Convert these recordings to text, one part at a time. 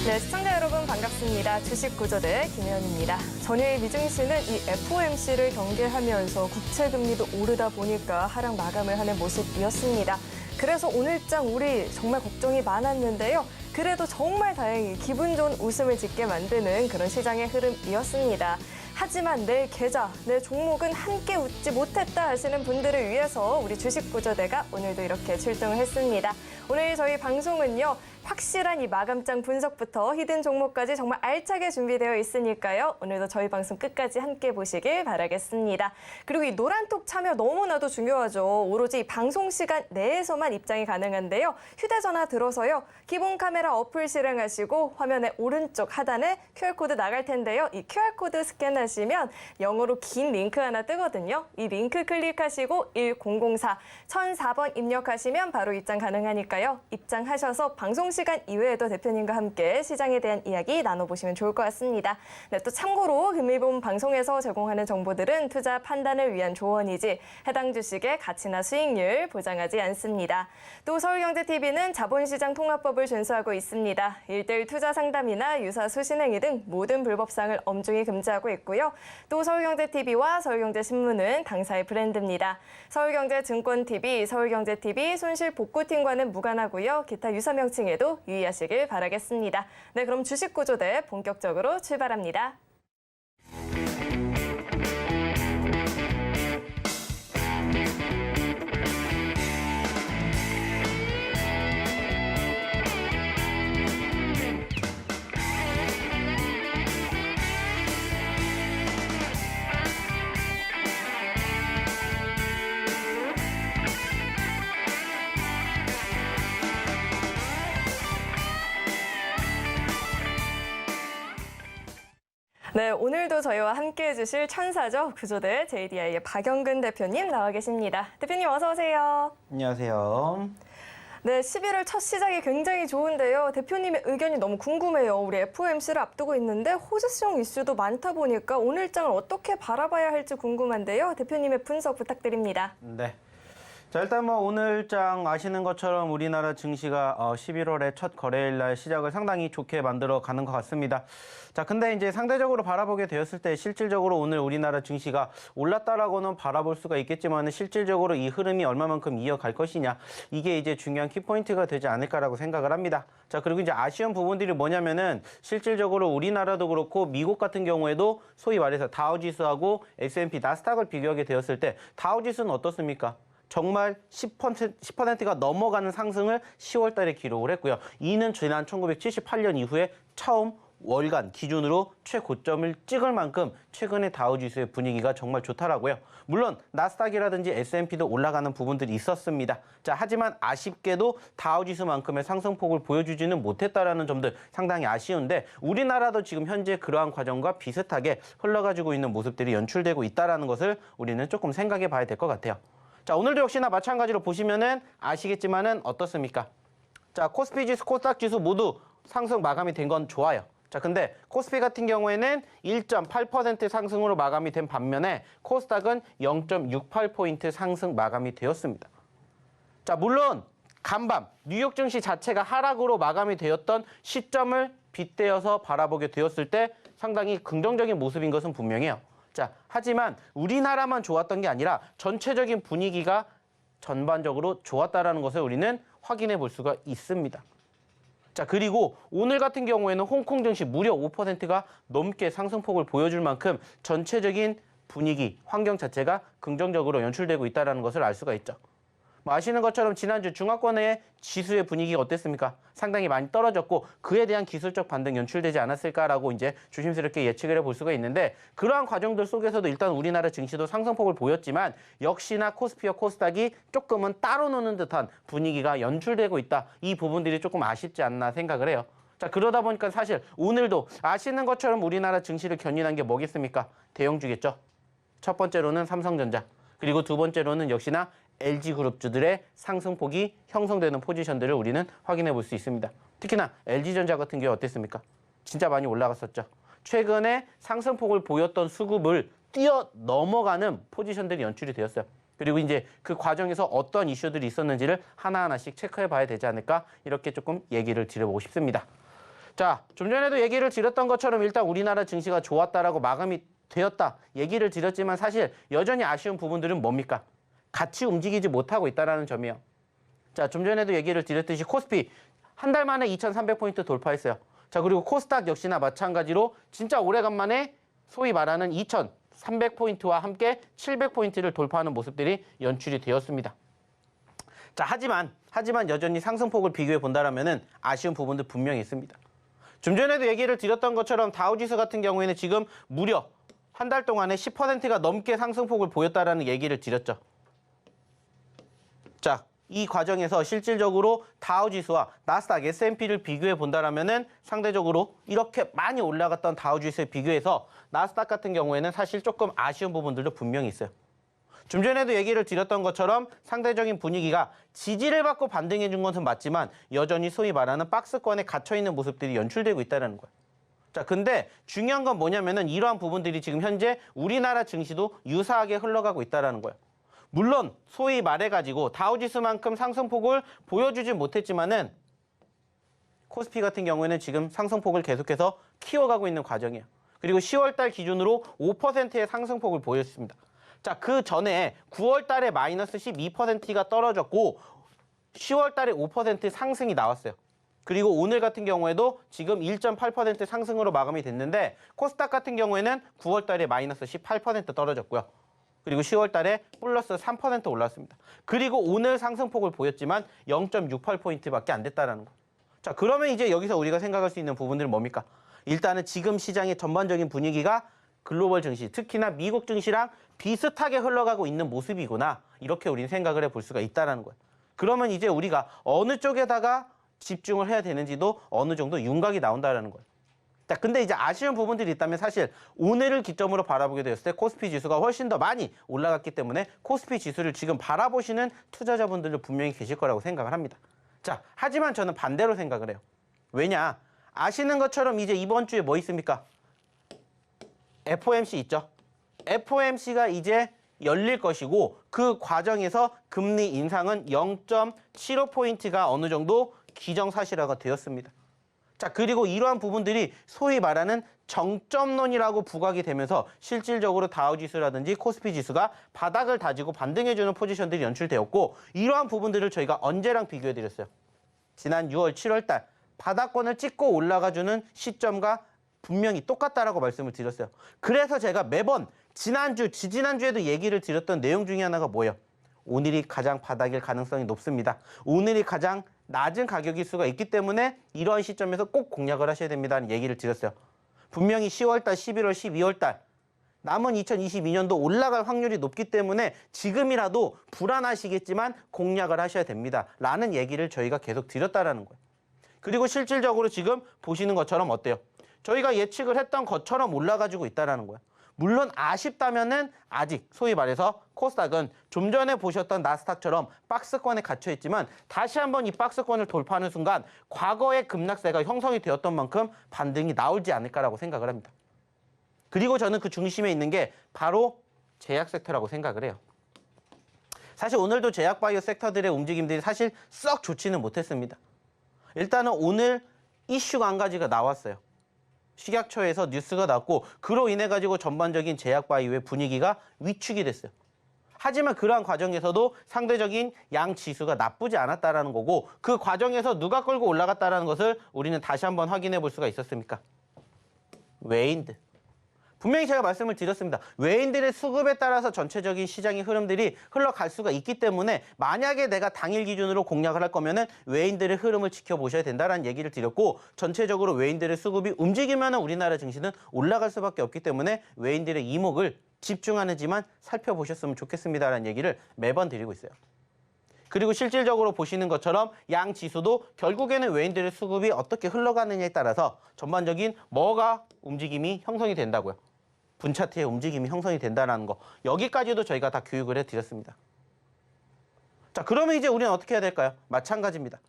네, 시청자 여러분 반갑습니다. 주식구조대 김혜연입니다. 전일 미증시는 이 FOMC를 경계하면서 국채금리도 오르다 보니까 하락 마감을 하는 모습이었습니다. 그래서 오늘장 우리 정말 걱정이 많았는데요. 그래도 정말 다행히 기분 좋은 웃음을 짓게 만드는 그런 시장의 흐름이었습니다. 하지만 내 계좌, 내 종목은 함께 웃지 못했다 하시는 분들을 위해서 우리 주식구조대가 오늘도 이렇게 출동을 했습니다. 오늘 저희 방송은요. 확실한 이 마감장 분석부터 히든 종목까지 정말 알차게 준비되어 있으니까요. 오늘도 저희 방송 끝까지 함께 보시길 바라겠습니다. 그리고 이 노란톡 참여 너무나도 중요하죠. 오로지 이 방송 시간 내에서만 입장이 가능한데요. 휴대전화 들어서요. 기본 카메라 어플 실행하시고 화면의 오른쪽 하단에 QR코드 나갈 텐데요. 이 QR코드 스캔하시면 영어로 긴 링크 하나 뜨거든요. 이 링크 클릭하시고 1004, 1004번 입력하시면 바로 입장 가능하니까요. 입장하셔서 방송 시간 이외에도 대표님과 함께 시장에 대한 이야기 나눠보시면 좋을 것 같습니다. 네, 또 참고로 금일본 방송에서 제공하는 정보들은 투자 판단을 위한 조언이지 해당 주식의 가치나 수익률 보장하지 않습니다. 또 서울경제TV는 자본시장 통합법을 준수하고 있습니다. 1:1 투자 상담이나 유사 수신행위 등 모든 불법상을 엄중히 금지하고 있고요. 또 서울경제TV와 서울경제신문은 당사의 브랜드입니다. 서울경제증권TV, 서울경제TV 손실복구팀과는 무관하고요. 기타 유사 명칭에도 유의하시길 바라겠습니다. 네, 그럼 주식구조대 본격적으로 출발합니다. 네, 오늘도 저희와 함께해 주실 천사죠. 구조대 JDI의 박영근 대표님 나와 계십니다. 대표님 어서 오세요. 안녕하세요. 네, 11월 첫 시작이 굉장히 좋은데요. 대표님의 의견이 너무 궁금해요. 우리 FOMC를 앞두고 있는데 호재성 이슈도 많다 보니까 오늘장을 어떻게 바라봐야 할지 궁금한데요. 대표님의 분석 부탁드립니다. 네. 자, 일단 뭐 오늘장 아시는 것처럼 우리나라 증시가 11월의 첫 거래일 날 시작을 상당히 좋게 만들어 가는 것 같습니다. 자, 근데 이제 상대적으로 바라보게 되었을 때 실질적으로 오늘 우리나라 증시가 올랐다라고는 바라볼 수가 있겠지만 실질적으로 이 흐름이 얼마만큼 이어갈 것이냐, 이게 이제 중요한 키포인트가 되지 않을까라고 생각을 합니다. 자, 그리고 이제 아쉬운 부분들이 뭐냐면은 실질적으로 우리나라도 그렇고 미국 같은 경우에도 소위 말해서 다우지수하고 S&P 나스닥을 비교하게 되었을 때 다우지수는 어떻습니까? 정말 10%가 넘어가는 상승을 10월 달에 기록을 했고요. 이는 지난 1978년 이후에 처음 월간 기준으로 최고점을 찍을 만큼 최근에 다우지수의 분위기가 정말 좋더라고요. 물론 나스닥이라든지 S&P도 올라가는 부분들이 있었습니다. 자, 하지만 아쉽게도 다우지수만큼의 상승폭을 보여주지는 못했다라는 점들 상당히 아쉬운데 우리나라도 지금 현재 그러한 과정과 비슷하게 흘러가지고 있는 모습들이 연출되고 있다는 것을 우리는 조금 생각해 봐야 될 것 같아요. 자, 오늘도 역시나 마찬가지로 보시면은 아시겠지만은 어떻습니까? 자, 코스피 지수, 코스닥 지수 모두 상승 마감이 된 건 좋아요. 자, 근데 코스피 같은 경우에는 1.8% 상승으로 마감이 된 반면에 코스닥은 0.68포인트 상승 마감이 되었습니다. 자, 물론 간밤 뉴욕 증시 자체가 하락으로 마감이 되었던 시점을 빗대어서 바라보게 되었을 때 상당히 긍정적인 모습인 것은 분명해요. 자, 하지만 우리나라만 좋았던 게 아니라 전체적인 분위기가 전반적으로 좋았다라는 것을 우리는 확인해 볼 수가 있습니다. 자, 그리고 오늘 같은 경우에는 홍콩 증시 무려 5%가 넘게 상승폭을 보여줄 만큼 전체적인 분위기, 환경 자체가 긍정적으로 연출되고 있다는 것을 알 수가 있죠. 뭐 아시는 것처럼 지난주 중화권의 지수의 분위기가 어땠습니까? 상당히 많이 떨어졌고 그에 대한 기술적 반등 연출되지 않았을까라고 이제 조심스럽게 예측을 해볼 수가 있는데 그러한 과정들 속에서도 일단 우리나라 증시도 상승폭을 보였지만 역시나 코스피와 코스닥이 조금은 따로 노는 듯한 분위기가 연출되고 있다. 이 부분들이 조금 아쉽지 않나 생각을 해요. 자, 그러다 보니까 사실 오늘도 아시는 것처럼 우리나라 증시를 견인한 게 뭐겠습니까? 대형주겠죠. 첫 번째로는 삼성전자, 그리고 두 번째로는 역시나 LG그룹주들의 상승폭이 형성되는 포지션들을 우리는 확인해 볼 수 있습니다. 특히나 LG전자 같은 경우 어땠습니까? 진짜 많이 올라갔었죠. 최근에 상승폭을 보였던 수급을 뛰어넘어가는 포지션들이 연출이 되었어요. 그리고 이제 그 과정에서 어떤 이슈들이 있었는지를 하나하나씩 체크해 봐야 되지 않을까 이렇게 조금 얘기를 드려보고 싶습니다. 자, 좀 전에도 얘기를 드렸던 것처럼 일단 우리나라 증시가 좋았다라고 마감이 되었다 얘기를 드렸지만 사실 여전히 아쉬운 부분들은 뭡니까? 같이 움직이지 못하고 있다는 점이에요. 자, 좀 전에도 얘기를 드렸듯이 코스피 한 달 만에 2,300포인트 돌파했어요. 자, 그리고 코스닥 역시나 마찬가지로 진짜 오래간만에 소위 말하는 2,300포인트와 함께 700포인트를 돌파하는 모습들이 연출이 되었습니다. 자, 하지만 여전히 상승폭을 비교해 본다라면은 아쉬운 부분들 분명히 있습니다. 좀 전에도 얘기를 드렸던 것처럼 다우지수 같은 경우에는 지금 무려 한 달 동안에 10%가 넘게 상승폭을 보였다라는 얘기를 드렸죠. 자, 이 과정에서 실질적으로 다우지수와 나스닥, S&P를 비교해 본다라면은 상대적으로 이렇게 많이 올라갔던 다우지수에 비교해서 나스닥 같은 경우에는 사실 조금 아쉬운 부분들도 분명히 있어요. 좀 전에도 얘기를 드렸던 것처럼 상대적인 분위기가 지지를 받고 반등해 준 것은 맞지만 여전히 소위 말하는 박스권에 갇혀 있는 모습들이 연출되고 있다는 거예요. 자, 근데 중요한 건 뭐냐면은 이러한 부분들이 지금 현재 우리나라 증시도 유사하게 흘러가고 있다는 거예요. 물론 소위 말해가지고 다우지수만큼 상승폭을 보여주지 못했지만은 코스피 같은 경우에는 지금 상승폭을 계속해서 키워가고 있는 과정이에요. 그리고 10월달 기준으로 5%의 상승폭을 보였습니다. 자, 그 전에 9월달에 마이너스 12%가 떨어졌고 10월달에 5% 상승이 나왔어요. 그리고 오늘 같은 경우에도 지금 1.8% 상승으로 마감이 됐는데 코스닥 같은 경우에는 9월달에 마이너스 18% 떨어졌고요. 그리고 10월달에 플러스 3% 올랐습니다. 그리고 오늘 상승폭을 보였지만 0.68포인트밖에 안 됐다는 거. 자, 그러면 이제 여기서 우리가 생각할 수 있는 부분들은 뭡니까? 일단은 지금 시장의 전반적인 분위기가 글로벌 증시, 특히나 미국 증시랑 비슷하게 흘러가고 있는 모습이구나. 이렇게 우리는 생각을 해볼 수가 있다는 거예요. 그러면 이제 우리가 어느 쪽에다가 집중을 해야 되는지도 어느 정도 윤곽이 나온다는 거예요. 자, 근데 이제 아쉬운 부분들이 있다면 사실 오늘을 기점으로 바라보게 되었을 때 코스피 지수가 훨씬 더 많이 올라갔기 때문에 코스피 지수를 지금 바라보시는 투자자분들도 분명히 계실 거라고 생각을 합니다. 자, 하지만 저는 반대로 생각을 해요. 왜냐? 아시는 것처럼 이제 이번 주에 뭐 있습니까? FOMC 있죠. FOMC가 이제 열릴 것이고 그 과정에서 금리 인상은 0.75포인트가 어느 정도 기정사실화가 되었습니다. 자, 그리고 이러한 부분들이 소위 말하는 정점론이라고 부각이 되면서 실질적으로 다우지수라든지 코스피 지수가 바닥을 다지고 반등해주는 포지션들이 연출되었고 이러한 부분들을 저희가 언제랑 비교해드렸어요? 지난 6월, 7월 달 바닥권을 찍고 올라가주는 시점과 분명히 똑같다라고 말씀을 드렸어요. 그래서 제가 매번 지난주, 지지난주에도 얘기를 드렸던 내용 중에 하나가 뭐예요? 오늘이 가장 바닥일 가능성이 높습니다. 오늘이 가장 낮은 가격일 수가 있기 때문에 이러한 시점에서 꼭 공략을 하셔야 됩니다는 얘기를 드렸어요. 분명히 10월달, 11월, 12월달 남은 2022년도 올라갈 확률이 높기 때문에 지금이라도 불안하시겠지만 공략을 하셔야 됩니다. 라는 얘기를 저희가 계속 드렸다라는 거예요. 그리고 실질적으로 지금 보시는 것처럼 어때요? 저희가 예측을 했던 것처럼 올라가지고 있다는 거예요. 물론 아쉽다면은 아직 소위 말해서 코스닥은 좀 전에 보셨던 나스닥처럼 박스권에 갇혀 있지만 다시 한번 이 박스권을 돌파하는 순간 과거의 급락세가 형성이 되었던 만큼 반등이 나오지 않을까라고 생각을 합니다. 그리고 저는 그 중심에 있는 게 바로 제약 섹터라고 생각을 해요. 사실 오늘도 제약 바이오 섹터들의 움직임들이 사실 썩 좋지는 못했습니다. 일단은 오늘 이슈가 한 가지가 나왔어요. 식약처에서 뉴스가 났고 그로 인해 가지고 전반적인 제약 바이오의 분위기가 위축이 됐어요. 하지만 그러한 과정에서도 상대적인 양 지수가 나쁘지 않았다라는 거고 그 과정에서 누가 끌고 올라갔다라는 것을 우리는 다시 한번 확인해 볼 수가 있었습니까? 외인들. 분명히 제가 말씀을 드렸습니다. 외인들의 수급에 따라서 전체적인 시장의 흐름들이 흘러갈 수가 있기 때문에 만약에 내가 당일 기준으로 공략을 할 거면은 외인들의 흐름을 지켜보셔야 된다는 얘기를 드렸고 전체적으로 외인들의 수급이 움직이면 우리나라 증시는 올라갈 수밖에 없기 때문에 외인들의 이목을 집중하는지만 살펴보셨으면 좋겠습니다라는 얘기를 매번 드리고 있어요. 그리고 실질적으로 보시는 것처럼 양 지수도 결국에는 외인들의 수급이 어떻게 흘러가느냐에 따라서 전반적인 뭐가 움직임이 형성이 된다고요. 분차트의 움직임이 형성이 된다는 거. 여기까지도 저희가 다 교육을 해드렸습니다. 자, 그러면 이제 우리는 어떻게 해야 될까요? 마찬가지입니다.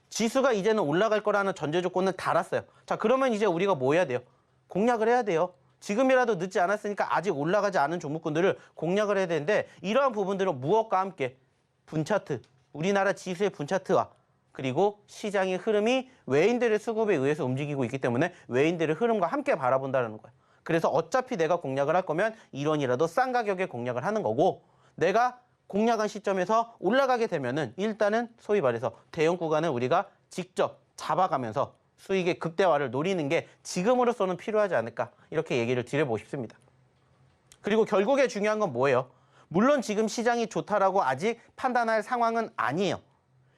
지수가 이제는 올라갈 거라는 전제 조건을 달았어요. 자, 그러면 이제 우리가 뭐 해야 돼요? 공략을 해야 돼요. 지금이라도 늦지 않았으니까 아직 올라가지 않은 종목군들을 공략을 해야 되는데 이러한 부분들은 무엇과 함께 분차트, 우리나라 지수의 분차트와 그리고 시장의 흐름이 외인들의 수급에 의해서 움직이고 있기 때문에 외인들의 흐름과 함께 바라본다는 거예요. 그래서 어차피 내가 공략을 할 거면 1원이라도 싼 가격에 공략을 하는 거고, 내가 공략한 시점에서 올라가게 되면은 일단은 소위 말해서 대형 구간을 우리가 직접 잡아가면서 수익의 극대화를 노리는 게 지금으로서는 필요하지 않을까, 이렇게 얘기를 드려보고 싶습니다. 그리고 결국에 중요한 건 뭐예요? 물론 지금 시장이 좋다라고 아직 판단할 상황은 아니에요.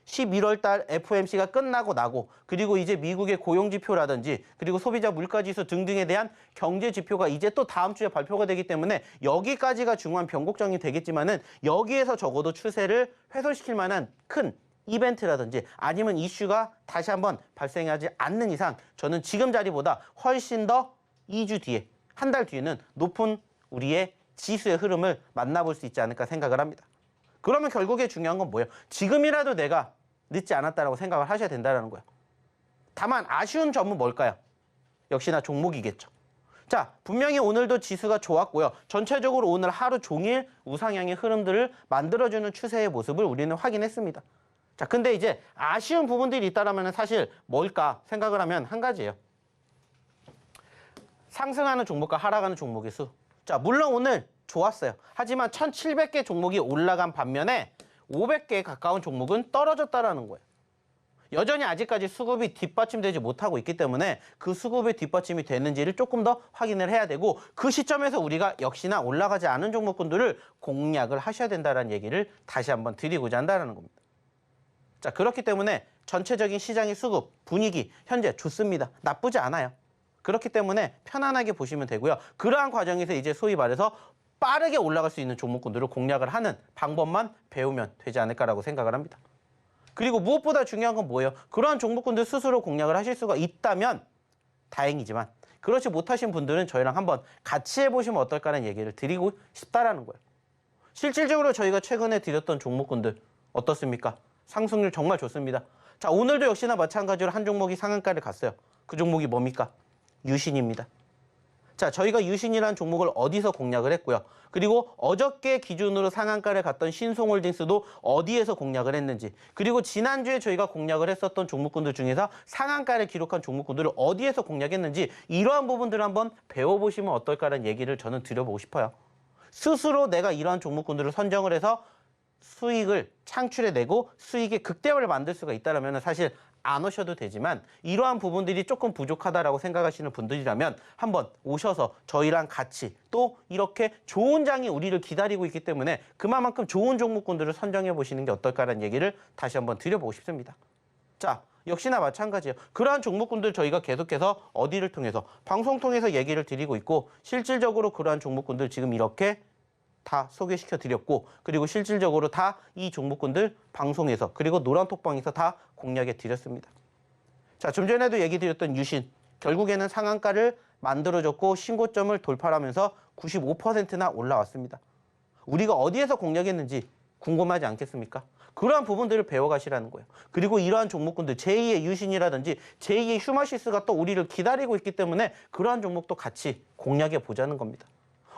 11월 달 FOMC가 끝나고 나고, 그리고 이제 미국의 고용지표라든지 그리고 소비자 물가지수 등등에 대한 경제지표가 이제 또 다음 주에 발표가 되기 때문에 여기까지가 중요한 변곡점이 되겠지만은, 여기에서 적어도 추세를 훼손시킬 만한 큰 이벤트라든지 아니면 이슈가 다시 한번 발생하지 않는 이상 저는 지금 자리보다 훨씬 더 2주 뒤에, 한 달 뒤에는 높은 우리의 지수의 흐름을 만나볼 수 있지 않을까 생각을 합니다. 그러면 결국에 중요한 건 뭐예요? 지금이라도 내가 늦지 않았다라고 생각을 하셔야 된다는 거예요. 다만 아쉬운 점은 뭘까요? 역시나 종목이겠죠. 자, 분명히 오늘도 지수가 좋았고요. 전체적으로 오늘 하루 종일 우상향의 흐름들을 만들어주는 추세의 모습을 우리는 확인했습니다. 자, 근데 이제 아쉬운 부분들이 있다라면 사실 뭘까 생각을 하면 한 가지예요. 상승하는 종목과 하락하는 종목의 수. 자, 물론 오늘 좋았어요. 하지만 1,700개 종목이 올라간 반면에 500개에 가까운 종목은 떨어졌다라는 거예요. 여전히 아직까지 수급이 뒷받침되지 못하고 있기 때문에 그 수급의 뒷받침이 되는지를 조금 더 확인을 해야 되고, 그 시점에서 우리가 역시나 올라가지 않은 종목군들을 공략을 하셔야 된다는 얘기를 다시 한번 드리고자 한다는 겁니다. 자, 그렇기 때문에 전체적인 시장의 수급, 분위기 현재 좋습니다. 나쁘지 않아요. 그렇기 때문에 편안하게 보시면 되고요. 그러한 과정에서 이제 소위 말해서 빠르게 올라갈 수 있는 종목군들을 공략을 하는 방법만 배우면 되지 않을까라고 생각을 합니다. 그리고 무엇보다 중요한 건 뭐예요? 그러한 종목군들 스스로 공략을 하실 수가 있다면 다행이지만, 그렇지 못하신 분들은 저희랑 한번 같이 해보시면 어떨까라는 얘기를 드리고 싶다라는 거예요. 실질적으로 저희가 최근에 드렸던 종목군들 어떻습니까? 상승률 정말 좋습니다. 자, 오늘도 역시나 마찬가지로 한 종목이 상한가를 갔어요. 그 종목이 뭡니까? 유신입니다. 자, 저희가 유신이라는 종목을 어디서 공략을 했고요. 그리고 어저께 기준으로 상한가를 갔던 신송홀딩스도 어디에서 공략을 했는지, 그리고 지난주에 저희가 공략을 했었던 종목군들 중에서 상한가를 기록한 종목군들을 어디에서 공략했는지, 이러한 부분들을 한번 배워보시면 어떨까라는 얘기를 저는 드려보고 싶어요. 스스로 내가 이러한 종목군들을 선정을 해서 수익을 창출해내고 수익의 극대화를 만들 수가 있다면 사실 안 오셔도 되지만, 이러한 부분들이 조금 부족하다라고 생각하시는 분들이라면 한번 오셔서 저희랑 같이, 또 이렇게 좋은 장이 우리를 기다리고 있기 때문에 그만큼 좋은 종목군들을 선정해 보시는 게 어떨까라는 얘기를 다시 한번 드려보고 싶습니다. 자, 역시나 마찬가지예요. 그러한 종목군들 저희가 계속해서 어디를 통해서, 방송 통해서 얘기를 드리고 있고, 실질적으로 그러한 종목군들 지금 이렇게 다 소개시켜 드렸고, 그리고 실질적으로 다 이 종목군들 방송에서, 그리고 노란톡방에서 다 공략해 드렸습니다. 자, 좀 전에도 얘기 드렸던 유신, 결국에는 상한가를 만들어줬고 신고점을 돌파하면서 95%나 올라왔습니다. 우리가 어디에서 공략했는지 궁금하지 않겠습니까? 그러한 부분들을 배워가시라는 거예요. 그리고 이러한 종목군들, 제2의 유신이라든지 제2의 휴마시스가 또 우리를 기다리고 있기 때문에 그러한 종목도 같이 공략해 보자는 겁니다.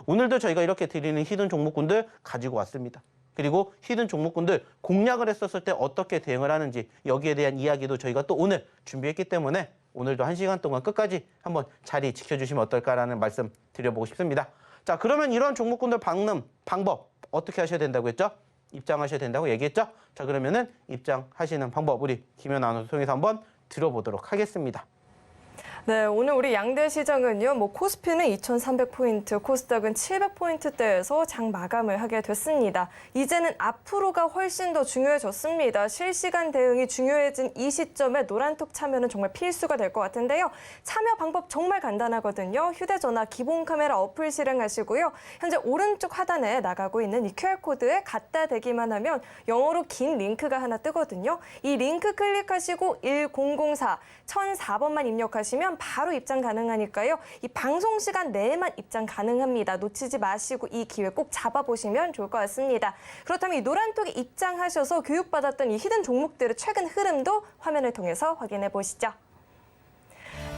오늘도 저희가 이렇게 드리는 히든 종목군들 가지고 왔습니다. 그리고 히든 종목군들 공략을 했었을 때 어떻게 대응을 하는지, 여기에 대한 이야기도 저희가 또 오늘 준비했기 때문에 오늘도 1시간 동안 끝까지 한번 자리 지켜주시면 어떨까라는 말씀 드려보고 싶습니다. 자, 그러면 이런 종목군들 방법 어떻게 하셔야 된다고 했죠? 입장하셔야 된다고 얘기했죠? 자, 그러면은 입장하시는 방법 우리 김연 아나운서 통해서 한번 들어보도록 하겠습니다. 네, 오늘 우리 양대 시장은요, 코스피는 2,300포인트, 코스닥은 700포인트대에서 장 마감을 하게 됐습니다. 이제는 앞으로가 훨씬 더 중요해졌습니다. 실시간 대응이 중요해진 이 시점에 노란톡 참여는 정말 필수가 될 것 같은데요. 참여 방법 정말 간단하거든요. 휴대전화 기본 카메라 어플 실행하시고요. 현재 오른쪽 하단에 나가고 있는 이 QR코드에 갖다 대기만 하면 영어로 긴 링크가 하나 뜨거든요. 이 링크 클릭하시고 1004, 1004번만 입력하시면 바로 입장 가능하니까요. 이 방송 시간 내에만 입장 가능합니다. 놓치지 마시고 이 기회 꼭 잡아보시면 좋을 것 같습니다. 그렇다면 이 노란톡에 입장하셔서 교육받았던 이 히든 종목들의 최근 흐름도 화면을 통해서 확인해 보시죠.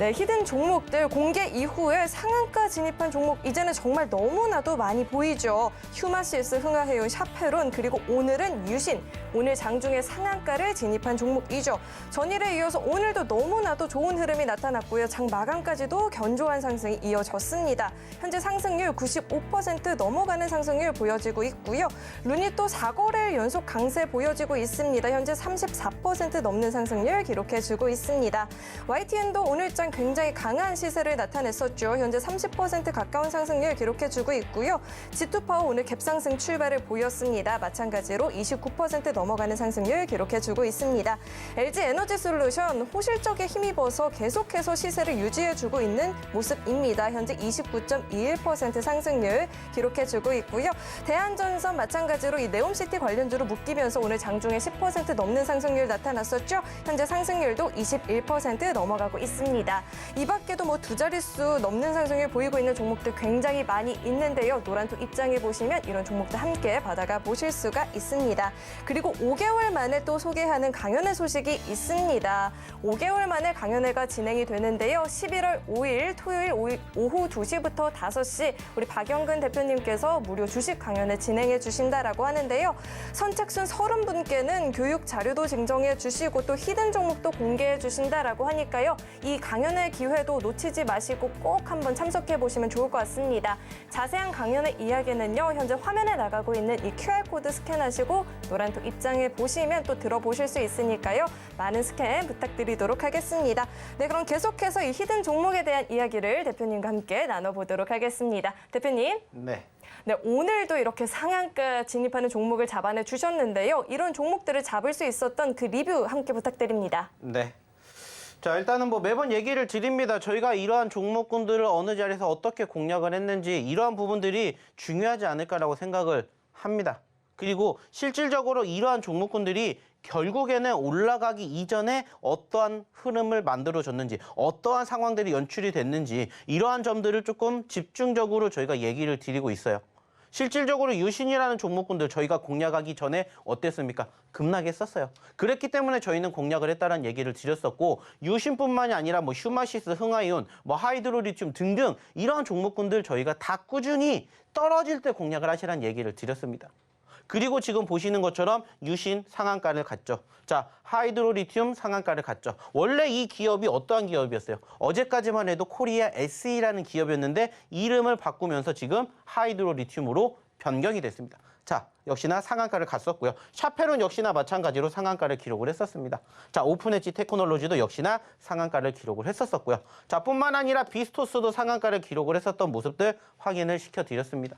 네, 히든 종목들 공개 이후에 상한가 진입한 종목 이제는 정말 너무나도 많이 보이죠. 휴마시스, 흥하해운, 샤페론 그리고 오늘은 유신. 오늘 장중에 상한가를 진입한 종목이죠. 전일에 이어서 오늘도 너무나도 좋은 흐름이 나타났고요. 장 마감까지도 견조한 상승이 이어졌습니다. 현재 상승률 95% 넘어가는 상승률 보여지고 있고요. 룬이 또 4거래일 연속 강세 보여지고 있습니다. 현재 34% 넘는 상승률 기록해주고 있습니다. YTN도 오늘장 굉장히 강한 시세를 나타냈었죠. 현재 30% 가까운 상승률 기록해주고 있고요. G2파워 오늘 갭상승 출발을 보였습니다. 마찬가지로 29% 넘어가는 상승률 기록해주고 있습니다. LG 에너지솔루션 호실적에 힘입어서 계속해서 시세를 유지해주고 있는 모습입니다. 현재 29.21% 상승률 기록해주고 있고요. 대한전선 마찬가지로 이 네옴시티 관련주로 묶이면서 오늘 장중에 10% 넘는 상승률 나타났었죠. 현재 상승률도 21% 넘어가고 있습니다. 이 밖에도 뭐 두 자릿수 넘는 상승률 보이고 있는 종목들 굉장히 많이 있는데요. 노란톡 입장해 보시면 이런 종목들 함께 받아가 보실 수가 있습니다. 그리고 5개월 만에 또 소개하는 강연회 소식이 있습니다. 5개월 만에 강연회가 진행이 되는데요. 11월 5일 토요일 오후 2시부터 5시 우리 박영근 대표님께서 무료 주식 강연회 진행해 주신다라고 하는데요. 선착순 30분께는 교육 자료도 증정해 주시고 또 히든 종목도 공개해 주신다라고 하니까요. 이 강연회 기회도 놓치지 마시고 꼭 한번 참석해 보시면 좋을 것 같습니다. 자세한 강연의 이야기는요. 현재 화면에 나가고 있는 이 QR코드 스캔하시고 노란톡 입장해 보시면 또 들어보실 수 있으니까요. 많은 스캔 부탁드리도록 하겠습니다. 네, 그럼 계속해서 이 히든 종목에 대한 이야기를 대표님과 함께 나눠보도록 하겠습니다. 대표님. 네. 네, 오늘도 이렇게 상한가 진입하는 종목을 잡아내 주셨는데요. 이런 종목들을 잡을 수 있었던 그 리뷰 함께 부탁드립니다. 네. 자, 일단은 뭐 매번 얘기를 드립니다. 저희가 이러한 종목군들을 어느 자리에서 어떻게 공략을 했는지 이러한 부분들이 중요하지 않을까라고 생각을 합니다. 그리고 실질적으로 이러한 종목군들이 결국에는 올라가기 이전에 어떠한 흐름을 만들어줬는지, 어떠한 상황들이 연출이 됐는지 이러한 점들을 조금 집중적으로 저희가 얘기를 드리고 있어요. 실질적으로 유신이라는 종목군들 저희가 공략하기 전에 어땠습니까? 급락했었어요. 그랬기 때문에 저희는 공략을 했다는 얘기를 드렸었고 유신뿐만이 아니라 뭐 휴마시스, 흥하이온, 뭐 하이드로리튬 등등 이러한 종목군들 저희가 다 꾸준히 떨어질 때 공략을 하시라는 얘기를 드렸습니다. 그리고 지금 보시는 것처럼 유신 상한가를 갔죠. 자, 하이드로리튬 상한가를 갔죠. 원래 이 기업이 어떠한 기업이었어요? 어제까지만 해도 코리아 SE라는 기업이었는데 이름을 바꾸면서 지금 하이드로리튬으로 변경이 됐습니다. 자, 역시나 상한가를 갔었고요. 샤페론 역시나 마찬가지로 상한가를 기록을 했었습니다. 자, 오픈엣지 테크놀로지도 역시나 상한가를 기록을 했었고요. 자, 뿐만 아니라 비스토스도 상한가를 기록을 했었던 모습들 확인을 시켜드렸습니다.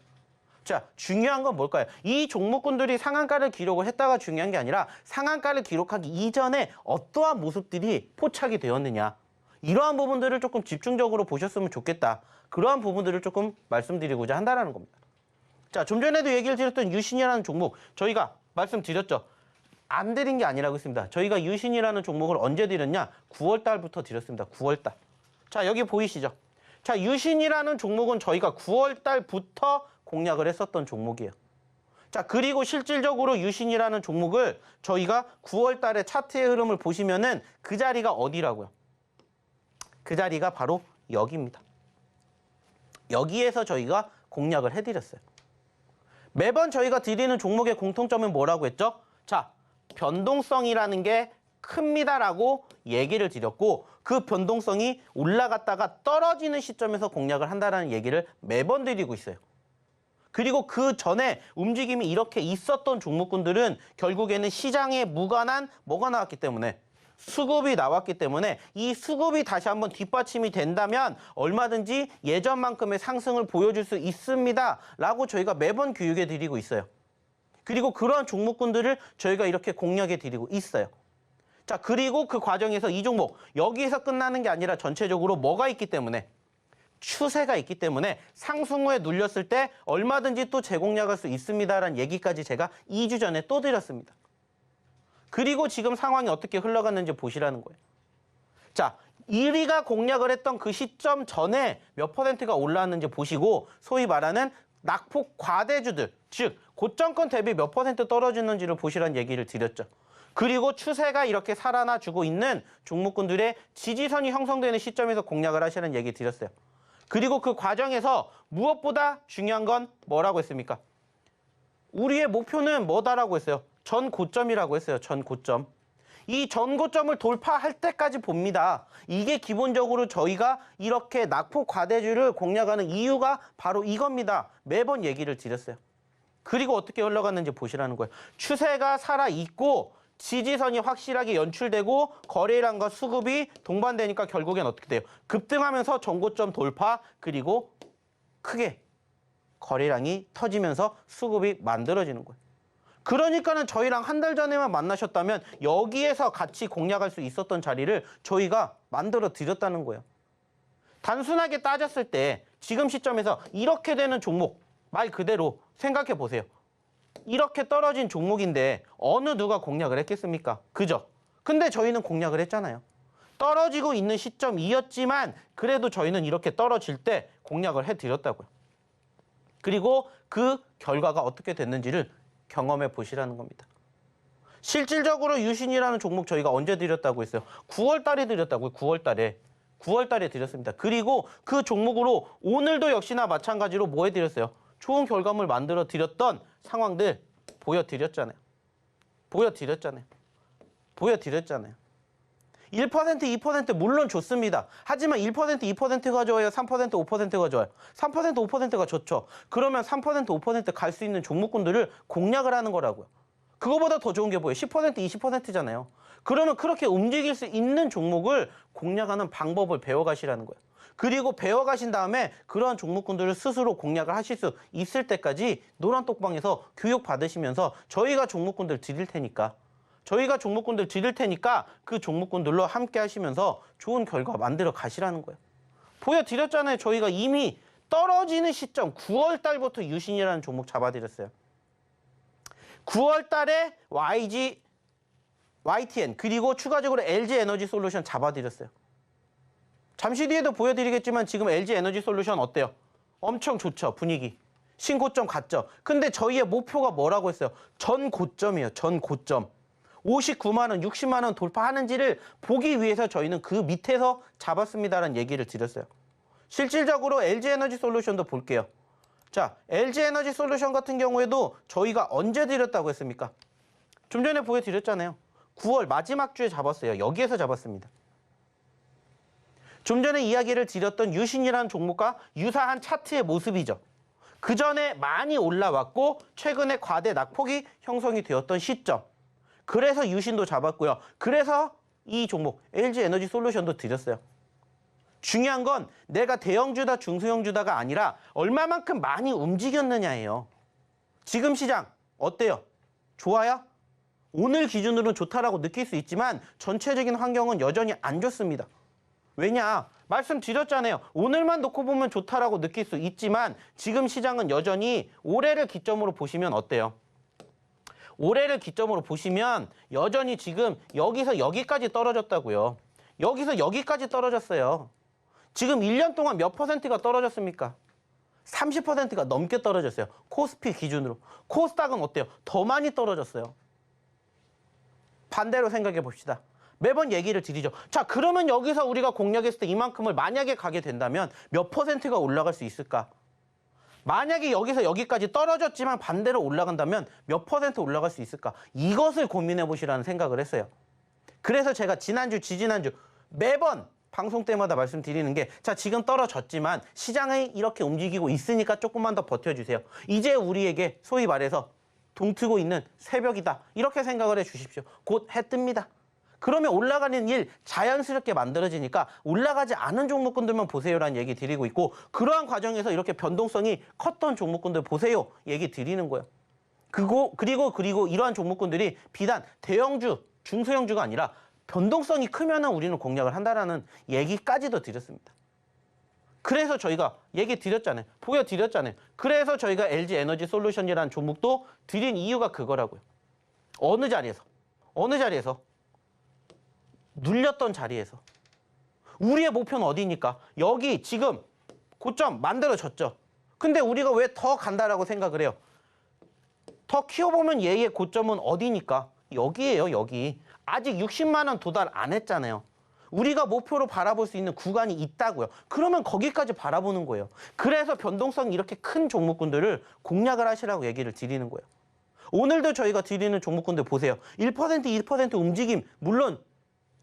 자, 중요한 건 뭘까요? 이 종목군들이 상한가를 기록을 했다가 중요한 게 아니라 상한가를 기록하기 이전에 어떠한 모습들이 포착이 되었느냐. 이러한 부분들을 조금 집중적으로 보셨으면 좋겠다. 그러한 부분들을 조금 말씀드리고자 한다는 겁니다. 자, 좀 전에도 얘기를 드렸던 유신이라는 종목 저희가 말씀드렸죠. 안 드린 게 아니라고 했습니다. 저희가 유신이라는 종목을 언제 드렸냐? 9월 달부터 드렸습니다. 9월 달. 자, 여기 보이시죠? 자, 유신이라는 종목은 저희가 9월 달부터 공략을 했었던 종목이에요. 자, 그리고 실질적으로 유신이라는 종목을 저희가 9월 달에 차트의 흐름을 보시면은 그 자리가 어디라고요? 그 자리가 바로 여기입니다. 여기에서 저희가 공략을 해드렸어요. 매번 저희가 드리는 종목의 공통점은 뭐라고 했죠? 자, 변동성이라는 게 큽니다라고 얘기를 드렸고 그 변동성이 올라갔다가 떨어지는 시점에서 공략을 한다는 얘기를 매번 드리고 있어요. 그리고 그 전에 움직임이 이렇게 있었던 종목군들은 결국에는 시장에 무관한 뭐가 나왔기 때문에 수급이 나왔기 때문에 이 수급이 다시 한번 뒷받침이 된다면 얼마든지 예전만큼의 상승을 보여줄 수 있습니다. 라고 저희가 매번 교육해 드리고 있어요. 그리고 그러한 종목군들을 저희가 이렇게 공략해 드리고 있어요. 자, 그리고 그 과정에서 이 종목 여기에서 끝나는 게 아니라 전체적으로 뭐가 있기 때문에 추세가 있기 때문에 상승 후에 눌렸을 때 얼마든지 또 재공략할 수 있습니다라는 얘기까지 제가 2주 전에 또 드렸습니다. 그리고 지금 상황이 어떻게 흘러갔는지 보시라는 거예요. 자, 1위가 공략을 했던 그 시점 전에 몇 퍼센트가 올라왔는지 보시고 소위 말하는 낙폭 과대주들, 즉 고점권 대비 몇 퍼센트 떨어지는지를 보시라는 얘기를 드렸죠. 그리고 추세가 이렇게 살아나주고 있는 종목군들의 지지선이 형성되는 시점에서 공략을 하시는 얘기 드렸어요. 그리고 그 과정에서 무엇보다 중요한 건 뭐라고 했습니까? 우리의 목표는 뭐다라고 했어요? 전 고점이라고 했어요. 전 고점. 이 전 고점을 돌파할 때까지 봅니다. 이게 기본적으로 저희가 이렇게 낙폭 과대주를 공략하는 이유가 바로 이겁니다. 매번 얘기를 드렸어요. 그리고 어떻게 흘러갔는지 보시라는 거예요. 추세가 살아있고 지지선이 확실하게 연출되고 거래량과 수급이 동반되니까 결국엔 어떻게 돼요? 급등하면서 전고점 돌파, 그리고 크게 거래량이 터지면서 수급이 만들어지는 거예요. 그러니까는 저희랑 한 달 전에만 만나셨다면 여기에서 같이 공략할 수 있었던 자리를 저희가 만들어 드렸다는 거예요. 단순하게 따졌을 때 지금 시점에서 이렇게 되는 종목, 말 그대로 생각해 보세요. 이렇게 떨어진 종목인데 어느 누가 공략을 했겠습니까? 그죠? 근데 저희는 공략을 했잖아요. 떨어지고 있는 시점이었지만 그래도 저희는 이렇게 떨어질 때 공략을 해드렸다고요. 그리고 그 결과가 어떻게 됐는지를 경험해 보시라는 겁니다. 실질적으로 유신이라는 종목 저희가 언제 드렸다고 했어요? 9월 달에 드렸다고요. 9월 달에 드렸습니다. 그리고 그 종목으로 오늘도 역시나 마찬가지로 뭐 해드렸어요? 좋은 결과물 만들어 드렸던 상황들 보여드렸잖아요. 1%, 2% 물론 좋습니다. 하지만 1%, 2%가 좋아요? 3%, 5%가 좋아요? 3%, 5%가 좋죠. 그러면 3%, 5% 갈 수 있는 종목군들을 공략을 하는 거라고요. 그거보다 더 좋은 게 뭐예요? 10%, 20%잖아요. 그러면 그렇게 움직일 수 있는 종목을 공략하는 방법을 배워가시라는 거예요. 그리고 배워가신 다음에 그러한 종목군들을 스스로 공략을 하실 수 있을 때까지 노란톡방에서 교육 받으시면서 저희가 종목군들 드릴 테니까 그 종목군들로 함께 하시면서 좋은 결과 만들어 가시라는 거예요. 보여드렸잖아요. 저희가 이미 떨어지는 시점 9월 달부터 유신이라는 종목 잡아드렸어요. 9월 달에 YTN 그리고 추가적으로 LG에너지솔루션 잡아드렸어요. 잠시 뒤에도 보여드리겠지만 지금 LG에너지솔루션 어때요? 엄청 좋죠. 분위기. 신고점 갔죠. 근데 저희의 목표가 뭐라고 했어요? 전 고점이에요. 전 고점. 59만 원, 60만 원 돌파하는지를 보기 위해서 저희는 그 밑에서 잡았습니다라는 얘기를 드렸어요. 실질적으로 LG에너지솔루션도 볼게요. 자, LG에너지솔루션 같은 경우에도 저희가 언제 드렸다고 했습니까? 좀 전에 보여드렸잖아요. 9월 마지막 주에 잡았어요. 여기에서 잡았습니다. 좀 전에 이야기를 드렸던 유신이라는 종목과 유사한 차트의 모습이죠. 그 전에 많이 올라왔고 최근에 과대 낙폭이 형성이 되었던 시점. 그래서 유신도 잡았고요. 그래서 이 종목 LG에너지솔루션도 드렸어요. 중요한 건 내가 대형주다 중소형주다가 아니라 얼마만큼 많이 움직였느냐예요. 지금 시장 어때요? 좋아요? 오늘 기준으로는 좋다라고 느낄 수 있지만 전체적인 환경은 여전히 안 좋습니다. 왜냐? 말씀드렸잖아요. 오늘만 놓고 보면 좋다라고 느낄 수 있지만 지금 시장은 여전히 올해를 기점으로 보시면 어때요? 올해를 기점으로 보시면 여전히 지금 여기서 여기까지 떨어졌다고요. 여기서 여기까지 떨어졌어요. 지금 1년 동안 몇 퍼센트가 떨어졌습니까? 30%가 넘게 떨어졌어요. 코스피 기준으로. 코스닥은 어때요? 더 많이 떨어졌어요. 반대로 생각해 봅시다. 매번 얘기를 드리죠. 자, 그러면 여기서 우리가 공략했을 때 이만큼을 만약에 가게 된다면 몇 퍼센트가 올라갈 수 있을까? 만약에 여기서 여기까지 떨어졌지만 반대로 올라간다면 몇 퍼센트 올라갈 수 있을까? 이것을 고민해 보시라는 생각을 했어요. 그래서 제가 지난주, 지지난주 매번 방송 때마다 말씀드리는 게 자, 지금 떨어졌지만 시장이 이렇게 움직이고 있으니까 조금만 더 버텨주세요. 이제 우리에게 소위 말해서 동트고 있는 새벽이다. 이렇게 생각을 해 주십시오. 곧 해 뜹니다. 그러면 올라가는 일 자연스럽게 만들어지니까 올라가지 않은 종목군들만 보세요라는 얘기 드리고 있고 그러한 과정에서 이렇게 변동성이 컸던 종목군들 보세요 얘기 드리는 거예요. 그리고 이러한 종목군들이 비단 대형주, 중소형주가 아니라 변동성이 크면은 우리는 공략을 한다라는 얘기까지도 드렸습니다. 그래서 저희가 얘기 드렸잖아요. 보여드렸잖아요. 그래서 저희가 LG에너지솔루션이라는 종목도 드린 이유가 그거라고요. 어느 자리에서 눌렸던 자리에서 우리의 목표는 어디입니까? 여기 지금 고점 만들어졌죠. 근데 우리가 왜 더 간다라고 생각을 해요? 더 키워보면 얘의 고점은 어디니까? 여기예요, 여기. 아직 60만 원 도달 안 했잖아요. 우리가 목표로 바라볼 수 있는 구간이 있다고요. 그러면 거기까지 바라보는 거예요. 그래서 변동성이 이렇게 큰 종목군들을 공략을 하시라고 얘기를 드리는 거예요. 오늘도 저희가 드리는 종목군들 보세요. 1%, 2% 움직임 물론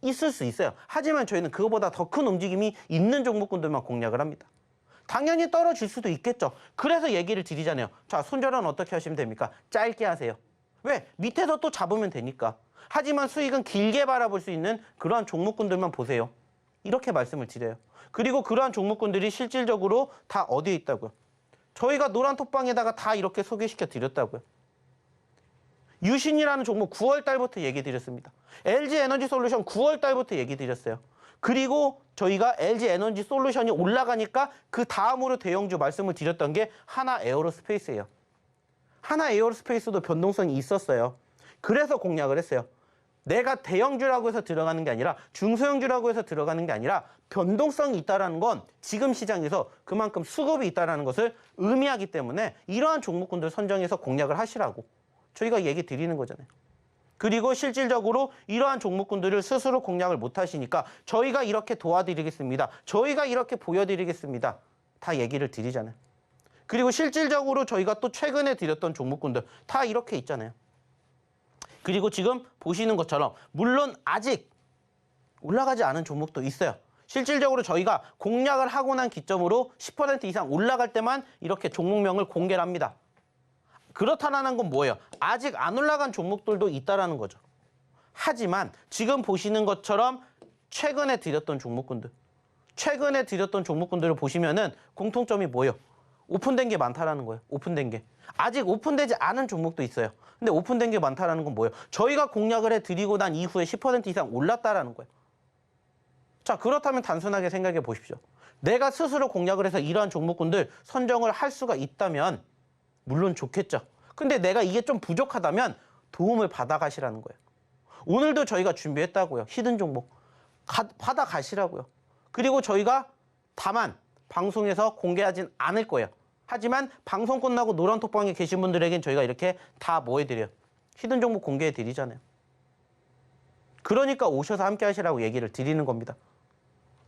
있을 수 있어요. 하지만 저희는 그거보다 더 큰 움직임이 있는 종목군들만 공략을 합니다. 당연히 떨어질 수도 있겠죠. 그래서 얘기를 드리잖아요. 자, 손절은 어떻게 하시면 됩니까? 짧게 하세요. 왜? 밑에서 또 잡으면 되니까. 하지만 수익은 길게 바라볼 수 있는 그러한 종목군들만 보세요. 이렇게 말씀을 드려요. 그리고 그러한 종목군들이 실질적으로 다 어디에 있다고요? 저희가 노란 톡방에다가 다 이렇게 소개시켜 드렸다고요. 유신이라는 종목 9월 달부터 얘기 드렸습니다. LG 에너지 솔루션 9월 달부터 얘기 드렸어요. 그리고 저희가 LG 에너지 솔루션이 올라가니까 그 다음으로 대형주 말씀을 드렸던 게 하나 에어로스페이스예요. 하나 에어로스페이스도 변동성이 있었어요. 그래서 공략을 했어요. 내가 대형주라고 해서 들어가는 게 아니라 중소형주라고 해서 들어가는 게 아니라 변동성이 있다는 건 지금 시장에서 그만큼 수급이 있다는 것을 의미하기 때문에 이러한 종목군들 선정해서 공략을 하시라고 저희가 얘기 드리는 거잖아요. 그리고 실질적으로 이러한 종목군들을 스스로 공략을 못 하시니까 저희가 이렇게 도와드리겠습니다. 저희가 이렇게 보여드리겠습니다. 다 얘기를 드리잖아요. 그리고 실질적으로 저희가 또 최근에 드렸던 종목군들 다 이렇게 있잖아요. 그리고 지금 보시는 것처럼 물론 아직 올라가지 않은 종목도 있어요. 실질적으로 저희가 공략을 하고 난 기점으로 10% 이상 올라갈 때만 이렇게 종목명을 공개를 합니다. 그렇다는 건 뭐예요? 아직 안 올라간 종목들도 있다라는 거죠. 하지만 지금 보시는 것처럼 최근에 드렸던 종목군들, 최근에 드렸던 종목군들을 보시면은 공통점이 뭐예요? 오픈된 게 많다라는 거예요. 오픈된 게. 아직 오픈되지 않은 종목도 있어요. 근데 오픈된 게 많다라는 건 뭐예요? 저희가 공략을 해드리고 난 이후에 10% 이상 올랐다라는 거예요. 자, 그렇다면 단순하게 생각해 보십시오. 내가 스스로 공략을 해서 이러한 종목군들 선정을 할 수가 있다면 물론 좋겠죠. 근데 내가 이게 좀 부족하다면 도움을 받아가시라는 거예요. 오늘도 저희가 준비했다고요. 히든 종목. 받아가시라고요. 그리고 저희가 다만 방송에서 공개하진 않을 거예요. 하지만 방송 끝나고 노란 톡방에 계신 분들에겐 저희가 이렇게 다 뭐 해드려요? 히든 종목 공개해드리잖아요. 그러니까 오셔서 함께 하시라고 얘기를 드리는 겁니다.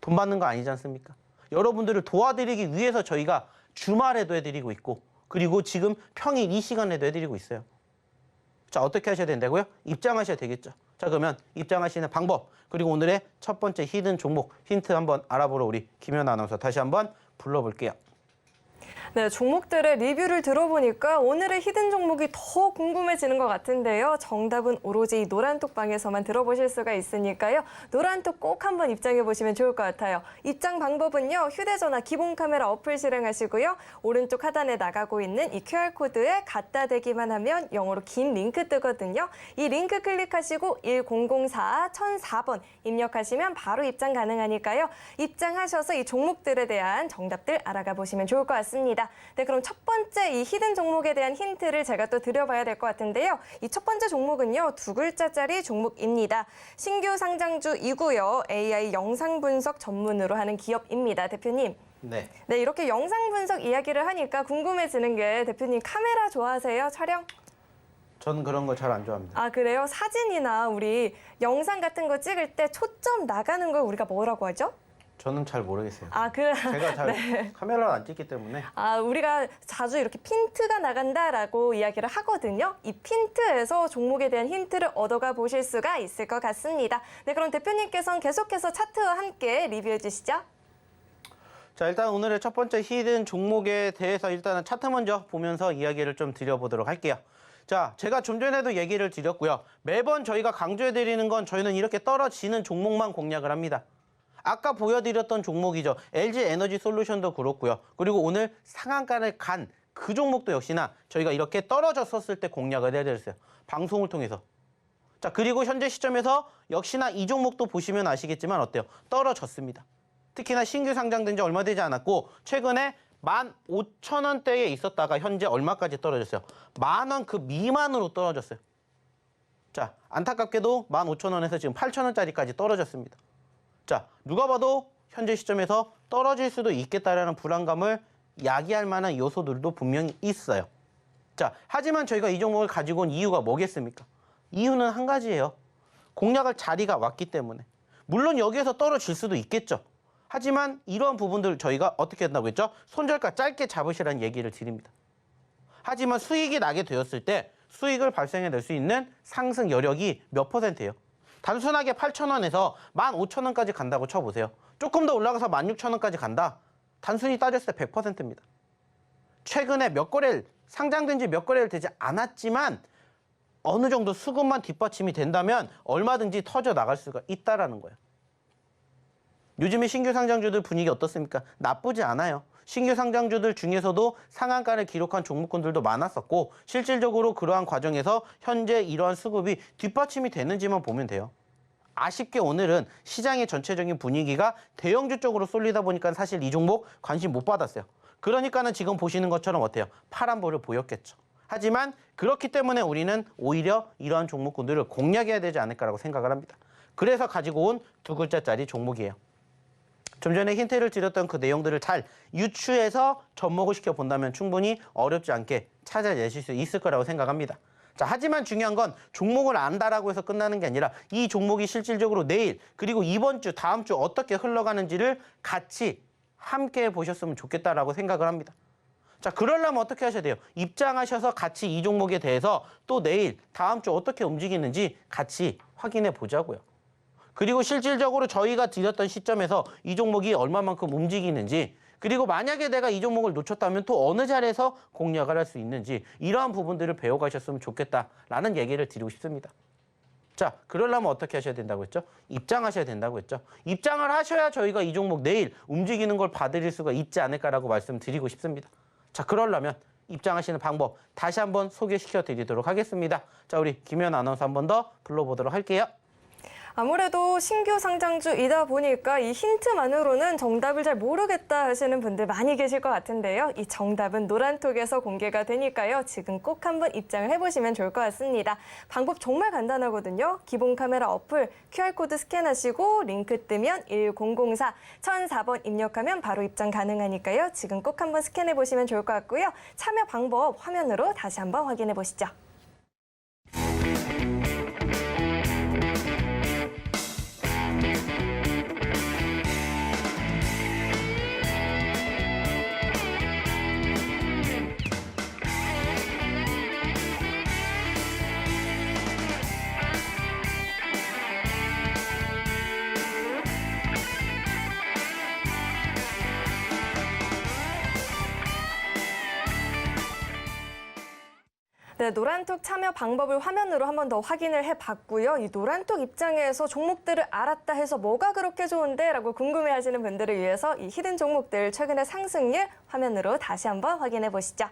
돈 받는 거 아니지 않습니까? 여러분들을 도와드리기 위해서 저희가 주말에도 해드리고 있고 그리고 지금 평일 이 시간에도 해드리고 있어요. 자, 어떻게 하셔야 된다고요? 입장하셔야 되겠죠. 자, 그러면 입장하시는 방법 그리고 오늘의 첫 번째 히든 종목 힌트 한번 알아보러 우리 김연 아나운서 다시 한번 불러볼게요. 네, 종목들의 리뷰를 들어보니까 오늘의 히든 종목이 더 궁금해지는 것 같은데요. 정답은 오로지 이 노란톡방에서만 들어보실 수가 있으니까요. 노란톡 꼭 한번 입장해 보시면 좋을 것 같아요. 입장 방법은요. 휴대전화 기본 카메라 어플 실행하시고요. 오른쪽 하단에 나가고 있는 이 QR코드에 갖다 대기만 하면 영어로 긴 링크 뜨거든요. 이 링크 클릭하시고 1004-1004번 입력하시면 바로 입장 가능하니까요. 입장하셔서 이 종목들에 대한 정답들 알아가 보시면 좋을 것 같습니다. 네, 그럼 첫 번째 이 히든 종목에 대한 힌트를 제가 또 드려봐야 될 것 같은데요. 이 첫 번째 종목은요, 2글자짜리 종목입니다. 신규 상장주이고요. AI 영상 분석 전문으로 하는 기업입니다. 대표님. 네. 네, 이렇게 영상 분석 이야기를 하니까 궁금해지는 게 대표님 카메라 좋아하세요? 촬영? 저는 그런 거 잘 안 좋아합니다. 아, 그래요? 사진이나 우리 영상 같은 거 찍을 때 초점 나가는 걸 우리가 뭐라고 하죠? 저는 잘 모르겠어요. 아, 그래. 제가 잘 네. 카메라를 안 찍기 때문에. 아, 우리가 자주 이렇게 핀트가 나간다라고 이야기를 하거든요. 이 핀트에서 종목에 대한 힌트를 얻어가 보실 수가 있을 것 같습니다. 네, 그럼 대표님께서는 계속해서 차트와 함께 리뷰해 주시죠. 자, 일단 오늘의 첫 번째 히든 종목에 대해서 일단은 차트 먼저 보면서 이야기를 좀 드려보도록 할게요. 자, 제가 좀 전에도 얘기를 드렸고요. 매번 저희가 강조해드리는 건 저희는 이렇게 떨어지는 종목만 공략을 합니다. 아까 보여드렸던 종목이죠. LG 에너지 솔루션도 그렇고요. 그리고 오늘 상한가를 간 그 종목도 역시나 저희가 이렇게 떨어졌었을 때 공략을 해드렸어요. 방송을 통해서. 자, 그리고 현재 시점에서 역시나 이 종목도 보시면 아시겠지만 어때요? 떨어졌습니다. 특히나 신규 상장된 지 얼마 되지 않았고 최근에 15,000원대에 있었다가 현재 얼마까지 떨어졌어요? 10,000원 그 미만으로 떨어졌어요. 자, 안타깝게도 15,000원에서 지금 8,000원짜리까지 떨어졌습니다. 자, 누가 봐도 현재 시점에서 떨어질 수도 있겠다라는 불안감을 야기할 만한 요소들도 분명히 있어요. 자, 하지만 저희가 이 종목을 가지고 온 이유가 뭐겠습니까? 이유는 한 가지예요. 공략할 자리가 왔기 때문에. 물론 여기에서 떨어질 수도 있겠죠. 하지만 이러한 부분들 저희가 어떻게 한다고 했죠? 손절가 짧게 잡으시라는 얘기를 드립니다. 하지만 수익이 나게 되었을 때 수익을 발생해낼 수 있는 상승 여력이 몇 %예요? 단순하게 8,000원에서 15,000원까지 간다고 쳐보세요. 조금 더 올라가서 16,000원까지 간다. 단순히 따졌을 때 100%입니다. 최근에 몇 거래일, 상장된 지 몇 거래일 되지 않았지만 어느 정도 수급만 뒷받침이 된다면 얼마든지 터져 나갈 수가 있다라는 거예요. 요즘에 신규 상장주들 분위기 어떻습니까? 나쁘지 않아요. 신규 상장주들 중에서도 상한가를 기록한 종목군들도 많았었고 실질적으로 그러한 과정에서 현재 이러한 수급이 뒷받침이 되는지만 보면 돼요. 아쉽게 오늘은 시장의 전체적인 분위기가 대형주 쪽으로 쏠리다 보니까 사실 이 종목 관심 못 받았어요. 그러니까는 지금 보시는 것처럼 어때요? 파란불을 보였겠죠. 하지만 그렇기 때문에 우리는 오히려 이러한 종목군들을 공략해야 되지 않을까라고 생각을 합니다. 그래서 가지고 온 두 글자짜리 종목이에요. 좀 전에 힌트를 드렸던 그 내용들을 잘 유추해서 접목을 시켜본다면 충분히 어렵지 않게 찾아내실 수 있을 거라고 생각합니다. 자, 하지만 중요한 건 종목을 안다라고 해서 끝나는 게 아니라 이 종목이 실질적으로 내일 그리고 이번 주, 다음 주 어떻게 흘러가는지를 같이 함께 보셨으면 좋겠다라고 생각을 합니다. 자, 그러려면 어떻게 하셔야 돼요? 입장하셔서 같이 이 종목에 대해서 또 내일, 다음 주 어떻게 움직이는지 같이 확인해 보자고요. 그리고 실질적으로 저희가 드렸던 시점에서 이 종목이 얼마만큼 움직이는지 그리고 만약에 내가 이 종목을 놓쳤다면 또 어느 자리에서 공략을 할 수 있는지 이러한 부분들을 배워가셨으면 좋겠다라는 얘기를 드리고 싶습니다. 자, 그러려면 어떻게 하셔야 된다고 했죠? 입장하셔야 된다고 했죠? 입장을 하셔야 저희가 이 종목 내일 움직이는 걸 봐드릴 수가 있지 않을까라고 말씀드리고 싶습니다. 자, 그러려면 입장하시는 방법 다시 한번 소개시켜 드리도록 하겠습니다. 자, 우리 김현 아나운서 한 번 더 불러보도록 할게요. 아무래도 신규 상장주이다 보니까 이 힌트만으로는 정답을 잘 모르겠다 하시는 분들 많이 계실 것 같은데요. 이 정답은 노란톡에서 공개가 되니까요. 지금 꼭 한번 입장을 해보시면 좋을 것 같습니다. 방법 정말 간단하거든요. 기본 카메라 어플 QR코드 스캔하시고 링크 뜨면 1004, 1004번 입력하면 바로 입장 가능하니까요. 지금 꼭 한번 스캔해보시면 좋을 것 같고요. 참여 방법 화면으로 다시 한번 확인해 보시죠. 네, 노란톡 참여 방법을 화면으로 한 번 더 확인을 해봤고요. 이 노란톡 입장에서 종목들을 알았다 해서 뭐가 그렇게 좋은데? 라고 궁금해하시는 분들을 위해서 이 히든 종목들 최근의 상승률 화면으로 다시 한번 확인해 보시죠.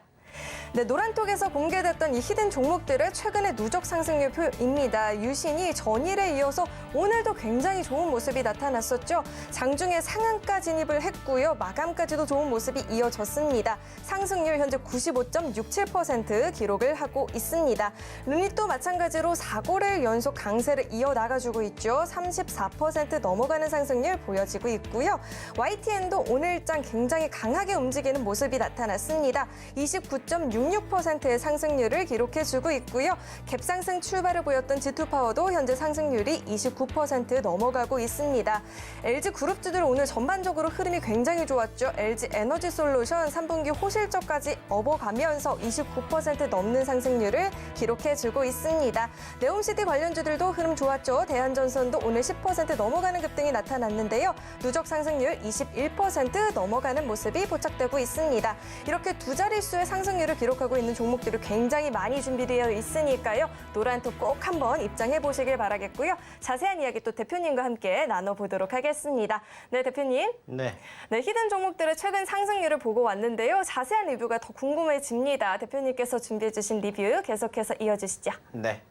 네, 노란톡에서 공개됐던 이 히든 종목들의 최근의 누적 상승률 표입니다. 유신이 전일에 이어서 오늘도 굉장히 좋은 모습이 나타났었죠. 장중에 상한가 진입을 했고요. 마감까지도 좋은 모습이 이어졌습니다. 상승률 현재 95.67% 기록을 하고 있습니다. 르닛도 마찬가지로 4거래일 연속 강세를 이어나가주고 있죠. 34% 넘어가는 상승률 보여지고 있고요. YTN도 오늘장 굉장히 강하게 움직이는 모습이 나타났습니다. 29.66%의 상승률을 기록해주고 있고요. 갭상승 출발을 보였던 G2파워도 현재 상승률이 29% 넘어가고 있습니다. LG그룹주들 오늘 전반적으로 흐름이 굉장히 좋았죠. LG에너지솔루션 3분기 호실적까지 업어가면서 29% 넘는 상승률을 기록해주고 있습니다. 네옴시티 관련주들도 흐름 좋았죠. 대한전선도 오늘 10% 넘어가는 급등이 나타났는데요. 누적 상승률 21% 넘어가는 모습이 포착되고 있습니다. 이렇게 두 자릿수의 상승률을 기록하고 있는 종목들이 굉장히 많이 준비되어 있으니까요. 노란톡 꼭 한번 입장해 보시길 바라겠고요. 자세한 이야기 또 대표님과 함께 나눠보도록 하겠습니다. 네, 대표님. 네. 네, 히든 종목들의 최근 상승률을 보고 왔는데요. 자세한 리뷰가 더 궁금해집니다. 대표님께서 준비해 주신 리뷰 계속해서 이어주시죠. 네.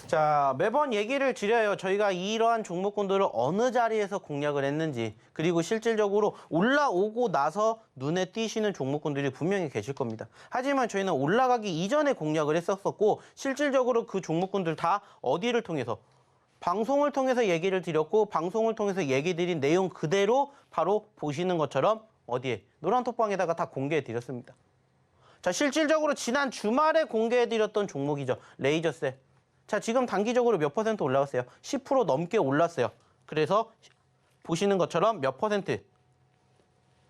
자, 매번 얘기를 드려요. 저희가 이러한 종목군들을 어느 자리에서 공략을 했는지, 그리고 실질적으로 올라오고 나서 눈에 띄시는 종목군들이 분명히 계실 겁니다. 하지만 저희는 올라가기 이전에 공략을 했었고, 실질적으로 그 종목군들 다 어디를 통해서? 방송을 통해서 얘기를 드렸고, 방송을 통해서 얘기 드린 내용 그대로 바로 보시는 것처럼 어디에? 노란톡방에다가 다 공개해 드렸습니다. 자, 실질적으로 지난 주말에 공개해 드렸던 종목이죠. 레이저셀. 자, 지금 단기적으로 몇 퍼센트 올라갔어요? 10% 넘게 올랐어요. 그래서 보시는 것처럼 몇 퍼센트?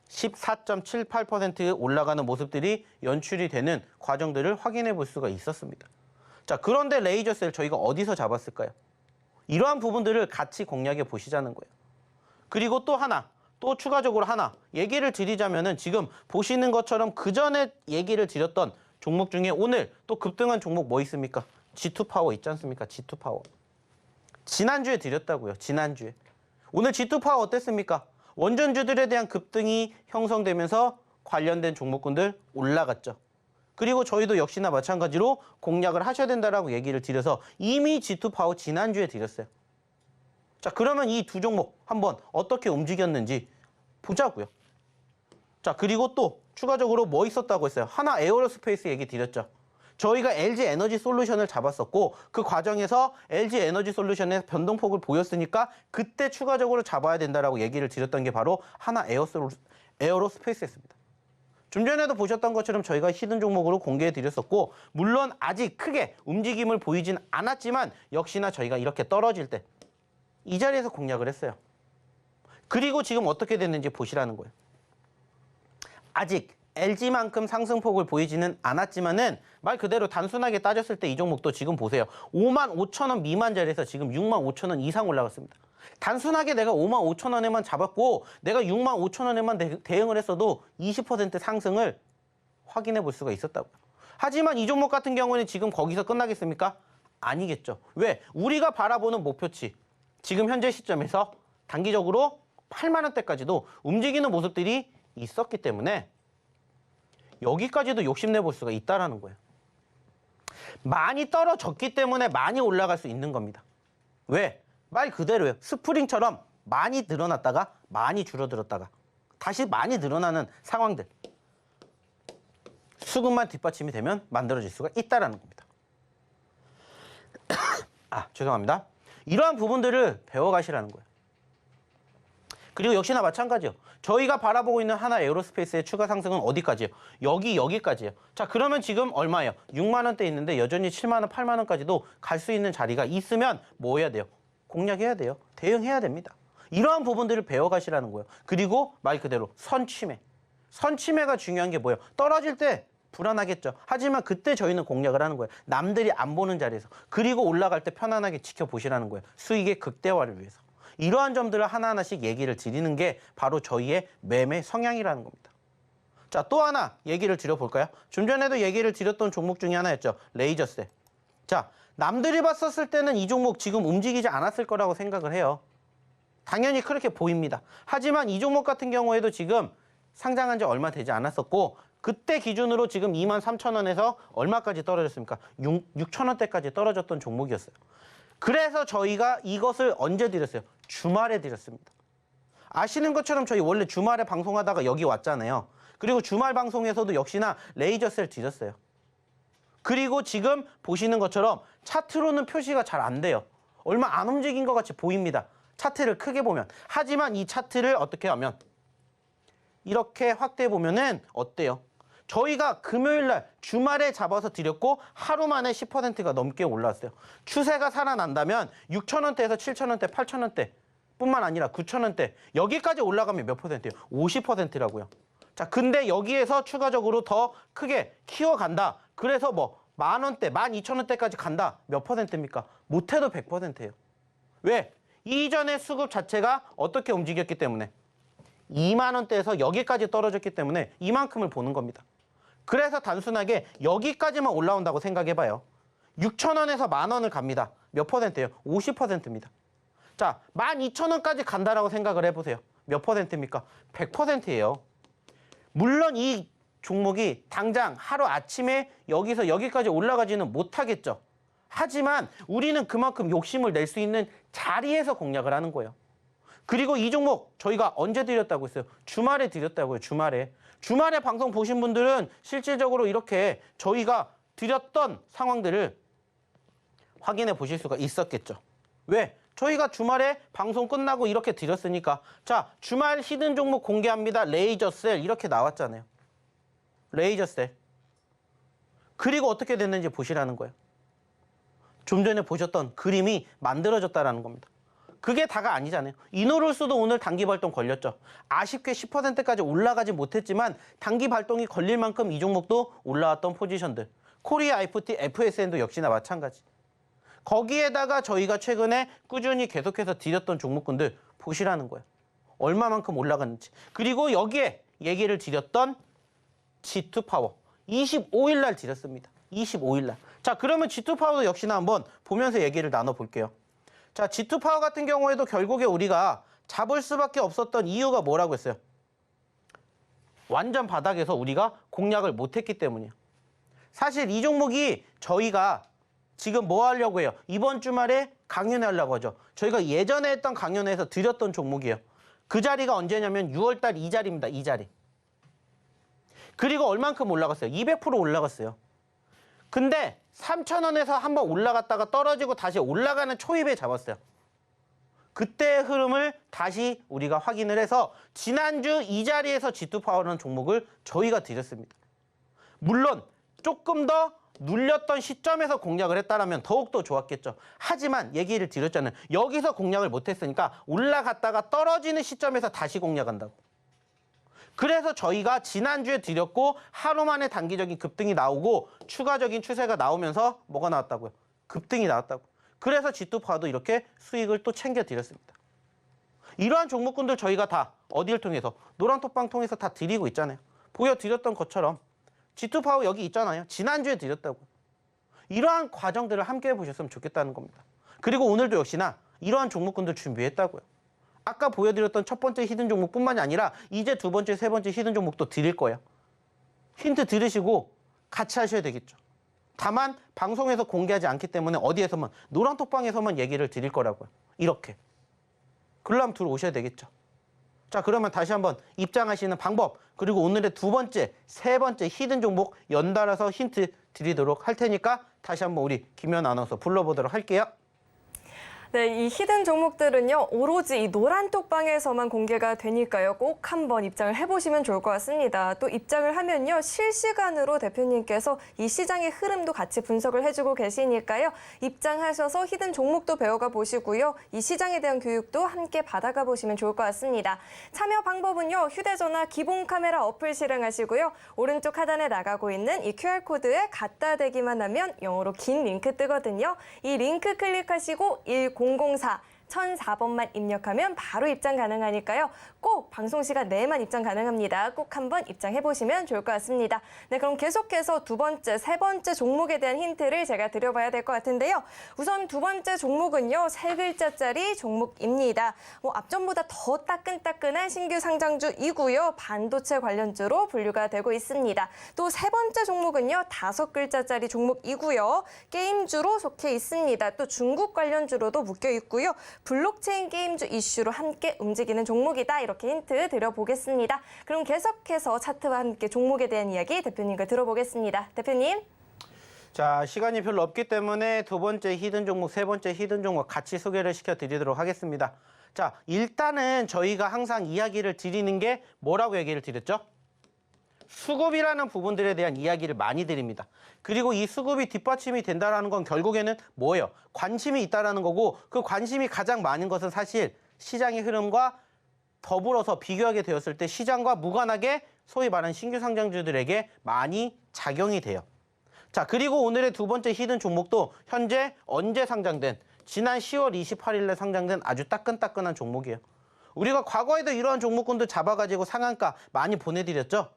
14.78% 올라가는 모습들이 연출이 되는 과정들을 확인해 볼 수가 있었습니다. 자, 그런데 레이저셀 저희가 어디서 잡았을까요? 이러한 부분들을 같이 공략해 보시자는 거예요. 그리고 또 하나, 또 추가적으로 하나 얘기를 드리자면은 지금 보시는 것처럼 그 전에 얘기를 드렸던 종목 중에 오늘 또 급등한 종목 뭐 있습니까? G2파워 있지 않습니까? G2파워. 지난주에 드렸다고요. 지난주에. 오늘 G2파워 어땠습니까? 원전주들에 대한 급등이 형성되면서 관련된 종목군들 올라갔죠. 그리고 저희도 역시나 마찬가지로 공략을 하셔야 된다라고 얘기를 드려서 이미 G2파워 지난주에 드렸어요. 자, 그러면 이 두 종목 한번 어떻게 움직였는지 보자고요. 자, 그리고 또 추가적으로 뭐 있었다고 했어요? 하나 에어로스페이스 얘기 드렸죠. 저희가 LG 에너지 솔루션을 잡았었고 그 과정에서 LG 에너지 솔루션의 변동폭을 보였으니까 그때 추가적으로 잡아야 된다라고 얘기를 드렸던 게 바로 하나 에어로스페이스였습니다. 좀 전에도 보셨던 것처럼 저희가 히든 종목으로 공개해 드렸었고 물론 아직 크게 움직임을 보이진 않았지만 역시나 저희가 이렇게 떨어질 때 이 자리에서 공략을 했어요. 그리고 지금 어떻게 됐는지 보시라는 거예요. 아직 LG만큼 상승폭을 보이지는 않았지만은 말 그대로 단순하게 따졌을 때 이 종목도 지금 보세요. 55,000원 미만 자리에서 지금 65,000원 이상 올라갔습니다. 단순하게 내가 55,000원에만 잡았고 내가 65,000원에만 대응을 했어도 20% 상승을 확인해 볼 수가 있었다고요. 하지만 이 종목 같은 경우는 지금 거기서 끝나겠습니까? 아니겠죠. 왜? 우리가 바라보는 목표치 지금 현재 시점에서 단기적으로 8만 원대까지도 움직이는 모습들이 있었기 때문에 여기까지도 욕심내 볼 수가 있다라는 거예요. 많이 떨어졌기 때문에 많이 올라갈 수 있는 겁니다. 왜? 말 그대로예요. 스프링처럼 많이 늘어났다가 많이 줄어들었다가 다시 많이 늘어나는 상황들. 수급만 뒷받침이 되면 만들어질 수가 있다라는 겁니다. 죄송합니다. 이러한 부분들을 배워가시라는 거예요. 그리고 역시나 마찬가지요. 저희가 바라보고 있는 하나 에어로스페이스의 추가 상승은 어디까지요? 여기까지요. 자, 그러면 지금 얼마예요? 6만 원대 있는데 여전히 7만 원, 8만 원까지도 갈 수 있는 자리가 있으면 뭐 해야 돼요? 공략해야 돼요. 대응해야 됩니다. 이러한 부분들을 배워가시라는 거예요. 그리고 말 그대로 선취매. 선취매가 중요한 게 뭐예요? 떨어질 때 불안하겠죠. 하지만 그때 저희는 공략을 하는 거예요. 남들이 안 보는 자리에서. 그리고 올라갈 때 편안하게 지켜보시라는 거예요. 수익의 극대화를 위해서. 이러한 점들을 하나하나씩 얘기를 드리는 게 바로 저희의 매매 성향이라는 겁니다. 자, 또 하나 얘기를 드려볼까요? 좀 전에도 얘기를 드렸던 종목 중에 하나였죠. 레이저셀. 자, 남들이 봤었을 때는 이 종목 지금 움직이지 않았을 거라고 생각을 해요. 당연히 그렇게 보입니다. 하지만 이 종목 같은 경우에도 지금 상장한 지 얼마 되지 않았었고 그때 기준으로 지금 23,000원에서 얼마까지 떨어졌습니까? 6,000원대까지 떨어졌던 종목이었어요. 그래서 저희가 이것을 언제 드렸어요? 주말에 드렸습니다. 아시는 것처럼 저희 원래 주말에 방송하다가 여기 왔잖아요. 그리고 주말 방송에서도 역시나 레이저셀 드렸어요. 그리고 지금 보시는 것처럼 차트로는 표시가 잘 안 돼요. 얼마 안 움직인 것 같이 보입니다. 차트를 크게 보면. 하지만 이 차트를 어떻게 하면 이렇게 확대해 보면은 어때요? 저희가 금요일날 주말에 잡아서 드렸고 하루 만에 10%가 넘게 올라왔어요. 추세가 살아난다면 6,000원대에서 7,000원대, 8,000원대 뿐만 아니라 9,000원대 여기까지 올라가면 몇 %예요? 50%라고요. 자, 근데 여기에서 추가적으로 더 크게 키워간다. 그래서 뭐 10,000원대, 12,000원대까지 간다. 몇 %입니까? 못해도 100%예요. 왜? 이전의 수급 자체가 어떻게 움직였기 때문에 2만 원대에서 여기까지 떨어졌기 때문에 이만큼을 보는 겁니다. 그래서 단순하게 여기까지만 올라온다고 생각해봐요. 6,000원에서 10,000원을 갑니다. 몇 %예요? 50%입니다. 자, 12,000원까지 간다라고 생각을 해보세요. 몇 %입니까? 100%예요. 물론 이 종목이 당장 하루 아침에 여기서 여기까지 올라가지는 못하겠죠. 하지만 우리는 그만큼 욕심을 낼 수 있는 자리에서 공략을 하는 거예요. 그리고 이 종목 저희가 언제 드렸다고 했어요? 주말에 드렸다고요. 주말에 방송 보신 분들은 실질적으로 이렇게 저희가 드렸던 상황들을 확인해 보실 수가 있었겠죠. 왜? 저희가 주말에 방송 끝나고 이렇게 드렸으니까 자, 주말 히든 종목 공개합니다. 레이저셀 이렇게 나왔잖아요. 레이저셀. 그리고 어떻게 됐는지 보시라는 거예요. 좀 전에 보셨던 그림이 만들어졌다라는 겁니다. 그게 다가 아니잖아요. 이노룰스도 오늘 단기 발동 걸렸죠. 아쉽게 10%까지 올라가지 못했지만 단기 발동이 걸릴 만큼 이 종목도 올라왔던 포지션들. 코리아 IFT, FSN도 역시나 마찬가지. 거기에다가 저희가 최근에 꾸준히 계속해서 드렸던 종목군들 보시라는 거예요. 얼마만큼 올라갔는지. 그리고 여기에 얘기를 드렸던 G2파워. 25일 날 드렸습니다. 25일 날. 자, 그러면 G2파워도 역시나 한번 보면서 얘기를 나눠볼게요. 자, G2파워 같은 경우에도 결국에 우리가 잡을 수밖에 없었던 이유가 뭐라고 했어요? 완전 바닥에서 우리가 공략을 못했기 때문이에요. 사실 이 종목이 저희가 지금 뭐 하려고 해요? 이번 주말에 강연회 하려고 하죠. 저희가 예전에 했던 강연회에서 드렸던 종목이에요. 그 자리가 언제냐면 6월달 이 자리입니다. 이 자리. 그리고 얼만큼 올라갔어요? 200% 올라갔어요. 근데 3,000원에서 한번 올라갔다가 떨어지고 다시 올라가는 초입에 잡았어요. 그때의 흐름을 다시 우리가 확인을 해서 지난주 이 자리에서 G2파워라는 종목을 저희가 드렸습니다. 물론 조금 더 눌렸던 시점에서 공략을 했다면 더욱더 좋았겠죠. 하지만 얘기를 드렸잖아요. 여기서 공략을 못했으니까 올라갔다가 떨어지는 시점에서 다시 공략한다고. 그래서 저희가 지난주에 드렸고 하루 만에 단기적인 급등이 나오고 추가적인 추세가 나오면서 뭐가 나왔다고요? 급등이 나왔다고. 그래서 G2파워도 이렇게 수익을 또 챙겨드렸습니다. 이러한 종목군들 저희가 다 어디를 통해서? 노란톡방 통해서 다 드리고 있잖아요. 보여드렸던 것처럼 G2파워 여기 있잖아요. 지난주에 드렸다고. 이러한 과정들을 함께 해보셨으면 좋겠다는 겁니다. 그리고 오늘도 역시나 이러한 종목군들 준비했다고요. 아까 보여드렸던 첫 번째 히든 종목뿐만이 아니라 이제 두 번째, 세 번째 히든 종목도 드릴 거예요. 힌트 들으시고 같이 하셔야 되겠죠. 다만 방송에서 공개하지 않기 때문에 어디에서만 노란톡방에서만 얘기를 드릴 거라고요. 이렇게. 그럼 들어오셔야 되겠죠. 자, 그러면 다시 한번 입장하시는 방법, 그리고 오늘의 두 번째, 세 번째 히든 종목 연달아서 힌트 드리도록 할 테니까 다시 한번 우리 김연 아나운서 불러보도록 할게요. 네, 이 히든 종목들은요, 오로지 이 노란톡방에서만 공개가 되니까요, 꼭 한번 입장을 해보시면 좋을 것 같습니다. 또 입장을 하면요, 실시간으로 대표님께서 이 시장의 흐름도 같이 분석을 해주고 계시니까요, 입장하셔서 히든 종목도 배워가 보시고요, 이 시장에 대한 교육도 함께 받아가 보시면 좋을 것 같습니다. 참여 방법은요, 휴대전화 기본 카메라 어플 실행하시고요, 오른쪽 하단에 나가고 있는 이 QR코드에 갖다 대기만 하면 영어로 긴 링크 뜨거든요. 이 링크 클릭하시고 1004 1004번만 입력하면 바로 입장 가능하니까요. 꼭 방송 시간 내에만 입장 가능합니다. 꼭 한번 입장해보시면 좋을 것 같습니다. 네, 그럼 계속해서 두 번째, 세 번째 종목에 대한 힌트를 제가 드려봐야 될 것 같은데요. 우선 두 번째 종목은요, 세 글자짜리 종목입니다. 앞전보다 더 따끈따끈한 신규 상장주이고요. 반도체 관련주로 분류가 되고 있습니다. 또 세 번째 종목은요, 다섯 글자짜리 종목이고요. 게임주로 속해 있습니다. 또 중국 관련주로도 묶여 있고요. 블록체인 게임주 이슈로 함께 움직이는 종목이다. 이렇게 힌트 드려보겠습니다. 그럼 계속해서 차트와 함께 종목에 대한 이야기 대표님과 들어보겠습니다. 대표님. 자, 시간이 별로 없기 때문에 두 번째 히든 종목, 세 번째 히든 종목 같이 소개를 시켜드리도록 하겠습니다. 자, 일단은 저희가 항상 이야기를 드리는 게 뭐라고 얘기를 드렸죠? 수급이라는 부분들에 대한 이야기를 많이 드립니다. 그리고 이 수급이 뒷받침이 된다는 건 결국에는 뭐예요? 관심이 있다는 거고, 그 관심이 가장 많은 것은 사실 시장의 흐름과 더불어서 비교하게 되었을 때 시장과 무관하게 소위 말하는 신규 상장주들에게 많이 작용이 돼요. 자, 그리고 오늘의 두 번째 히든 종목도 현재 언제 상장된, 지난 10월 28일에 상장된 아주 따끈따끈한 종목이에요. 우리가 과거에도 이러한 종목군들 잡아가지고 상한가 많이 보내드렸죠?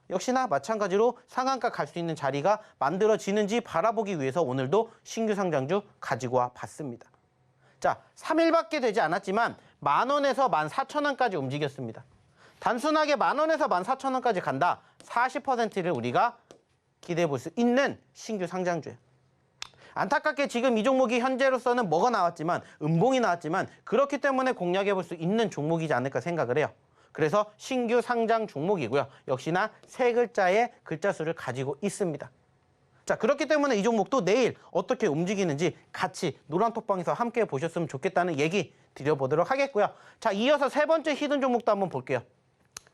역시나 마찬가지로 상한가 갈 수 있는 자리가 만들어지는지 바라보기 위해서 오늘도 신규 상장주 가지고 와 봤습니다. 자, 3일밖에 되지 않았지만 10,000원에서 14,000원까지 움직였습니다. 단순하게 10,000원에서 14,000원까지 간다. 40%를 우리가 기대해 볼 수 있는 신규 상장주예요. 안타깝게 지금 이 종목이 현재로서는 뭐가 나왔지만, 음봉이 나왔지만 그렇기 때문에 공략해 볼 수 있는 종목이지 않을까 생각을 해요. 그래서 신규 상장 종목이고요. 역시나 세 글자의 글자 수를 가지고 있습니다. 자, 그렇기 때문에 이 종목도 내일 어떻게 움직이는지 같이 노란톡방에서 함께 보셨으면 좋겠다는 얘기 드려보도록 하겠고요. 자, 이어서 세 번째 히든 종목도 한번 볼게요.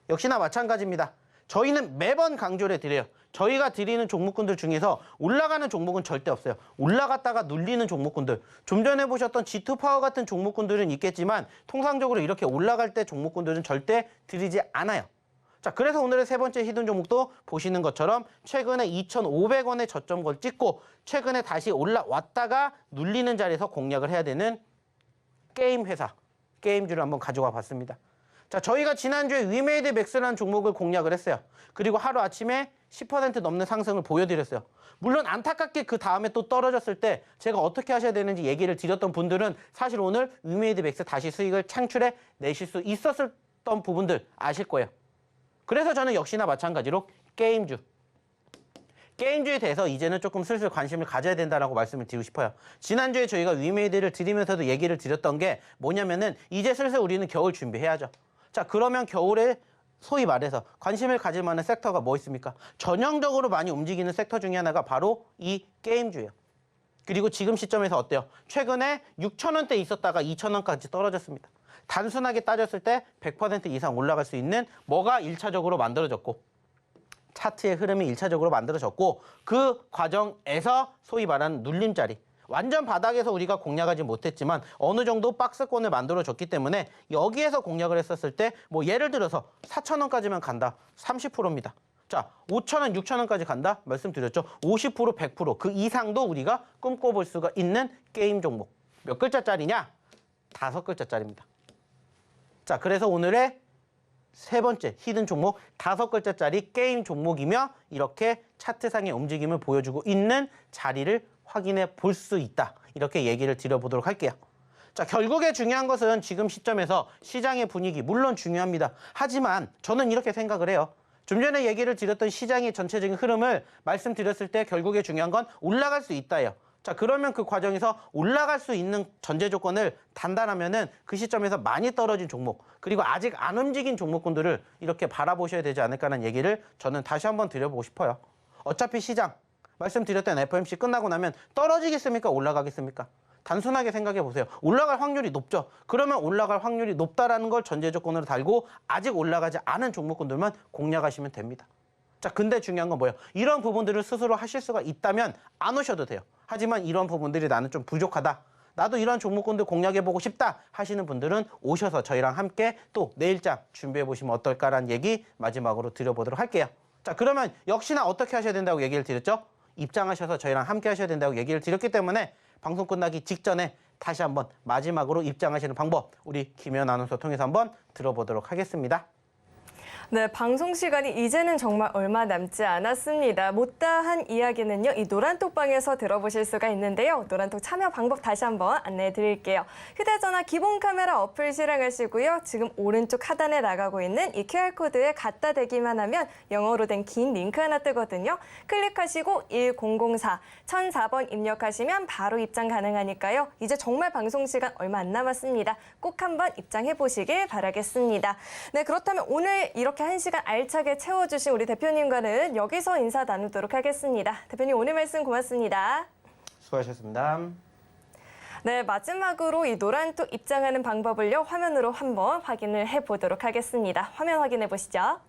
역시나 마찬가지입니다. 저희는 매번 강조를 드려요. 저희가 드리는 종목군들 중에서 올라가는 종목은 절대 없어요. 올라갔다가 눌리는 종목군들. 좀 전에 보셨던 G2 파워 같은 종목군들은 있겠지만 통상적으로 이렇게 올라갈 때 종목군들은 절대 드리지 않아요. 자, 그래서 오늘의 세 번째 히든 종목도 보시는 것처럼 최근에 2,500원의 저점을 찍고 최근에 다시 올라왔다가 눌리는 자리에서 공략을 해야 되는 게임 회사, 게임주를 한번 가져와 봤습니다. 자, 저희가 지난주에 위메이드 맥스라는 종목을 공략을 했어요. 그리고 하루 아침에 10% 넘는 상승을 보여드렸어요. 물론 안타깝게 그 다음에 또 떨어졌을 때 제가 어떻게 하셔야 되는지 얘기를 드렸던 분들은 사실 오늘 위메이드 맥스 다시 수익을 창출해 내실 수 있었던 부분들 아실 거예요. 그래서 저는 역시나 마찬가지로 게임주에 대해서 이제는 조금 슬슬 관심을 가져야 된다라고 말씀을 드리고 싶어요. 지난주에 저희가 위메이드를 드리면서도 얘기를 드렸던 게 뭐냐면은 이제 슬슬 우리는 겨울 준비해야죠. 자, 그러면 겨울에 소위 말해서 관심을 가질 만한 섹터가 뭐 있습니까? 전형적으로 많이 움직이는 섹터 중에 하나가 바로 이 게임주예요. 그리고 지금 시점에서 어때요? 최근에 6,000원대 있었다가 2,000원까지 떨어졌습니다. 단순하게 따졌을 때 100% 이상 올라갈 수 있는 뭐가 1차적으로 만들어졌고 차트의 흐름이 1차적으로 만들어졌고 그 과정에서 소위 말하는 눌림자리 완전 바닥에서 우리가 공략하지 못했지만 어느 정도 박스권을 만들어줬기 때문에 여기에서 공략을 했었을 때 뭐 예를 들어서 4,000원까지만 간다. 30%입니다. 자, 5,000원, 6,000원까지 간다? 말씀드렸죠. 50%, 100%. 그 이상도 우리가 꿈꿔볼 수가 있는 게임 종목. 몇 글자짜리냐? 5글자짜리입니다. 자, 그래서 오늘의 세 번째 히든 종목 5글자짜리 게임 종목이며 이렇게 차트상의 움직임을 보여주고 있는 자리를 확인해 볼 수 있다. 이렇게 얘기를 드려보도록 할게요. 자, 결국에 중요한 것은 지금 시점에서 시장의 분위기 물론 중요합니다. 하지만 저는 이렇게 생각을 해요. 좀 전에 얘기를 드렸던 시장의 전체적인 흐름을 말씀드렸을 때 결국에 중요한 건 올라갈 수 있다예요. 자, 그러면 그 과정에서 올라갈 수 있는 전제 조건을 단단하면은 그 시점에서 많이 떨어진 종목 그리고 아직 안 움직인 종목군들을 이렇게 바라보셔야 되지 않을까라는 얘기를 저는 다시 한번 드려보고 싶어요. 어차피 시장 말씀드렸던 FOMC 끝나고 나면 떨어지겠습니까? 올라가겠습니까? 단순하게 생각해 보세요. 올라갈 확률이 높죠. 그러면 올라갈 확률이 높다라는 걸 전제 조건으로 달고 아직 올라가지 않은 종목군들만 공략하시면 됩니다. 자, 근데 중요한 건 뭐예요? 이런 부분들을 스스로 하실 수가 있다면 안 오셔도 돼요. 하지만 이런 부분들이 나는 좀 부족하다. 나도 이런 종목군들 공략해보고 싶다 하시는 분들은 오셔서 저희랑 함께 또 내일장 준비해보시면 어떨까라는 얘기 마지막으로 드려보도록 할게요. 자, 그러면 역시나 어떻게 하셔야 된다고 얘기를 드렸죠? 입장하셔서 저희랑 함께 하셔야 된다고 얘기를 드렸기 때문에 방송 끝나기 직전에 다시 한번 마지막으로 입장하시는 방법 우리 김혜연 아나운서 통해서 한번 들어보도록 하겠습니다. 네, 방송 시간이 이제는 정말 얼마 남지 않았습니다. 못다한 이야기는요, 이 노란톡방에서 들어보실 수가 있는데요. 노란톡 참여 방법 다시 한번 안내해 드릴게요. 휴대전화 기본 카메라 어플 실행하시고요. 지금 오른쪽 하단에 나가고 있는 이 QR코드에 갖다 대기만 하면 영어로 된 긴 링크 하나 뜨거든요. 클릭하시고 1004 입력하시면 바로 입장 가능하니까요. 이제 정말 방송 시간 얼마 안 남았습니다. 꼭 한번 입장해 보시길 바라겠습니다. 네, 그렇다면 오늘 이렇게 1시간 알차게 채워주신 우리 대표님과는 여기서 인사 나누도록 하겠습니다. 대표님 오늘 말씀 고맙습니다. 수고하셨습니다. 네, 마지막으로 이 노란톡 입장하는 방법을요. 화면으로 한번 확인을 해보도록 하겠습니다. 화면 확인해 보시죠.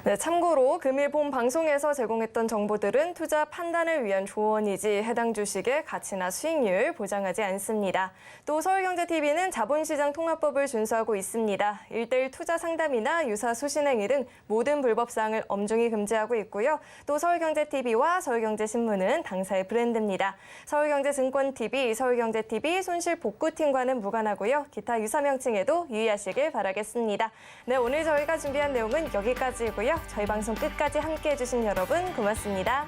네, 참고로 금일 본 방송에서 제공했던 정보들은 투자 판단을 위한 조언이지 해당 주식의 가치나 수익률 보장하지 않습니다. 또 서울경제TV는 자본시장 통합법을 준수하고 있습니다. 1:1 투자 상담이나 유사 수신행위 등 모든 불법 사항을 엄중히 금지하고 있고요. 또 서울경제TV와 서울경제신문은 당사의 브랜드입니다. 서울경제증권TV, 서울경제TV 손실복구팀과는 무관하고요. 기타 유사 명칭에도 유의하시길 바라겠습니다. 네, 오늘 저희가 준비한 내용은 여기까지고요. 저희 방송 끝까지 함께해 주신 여러분 고맙습니다.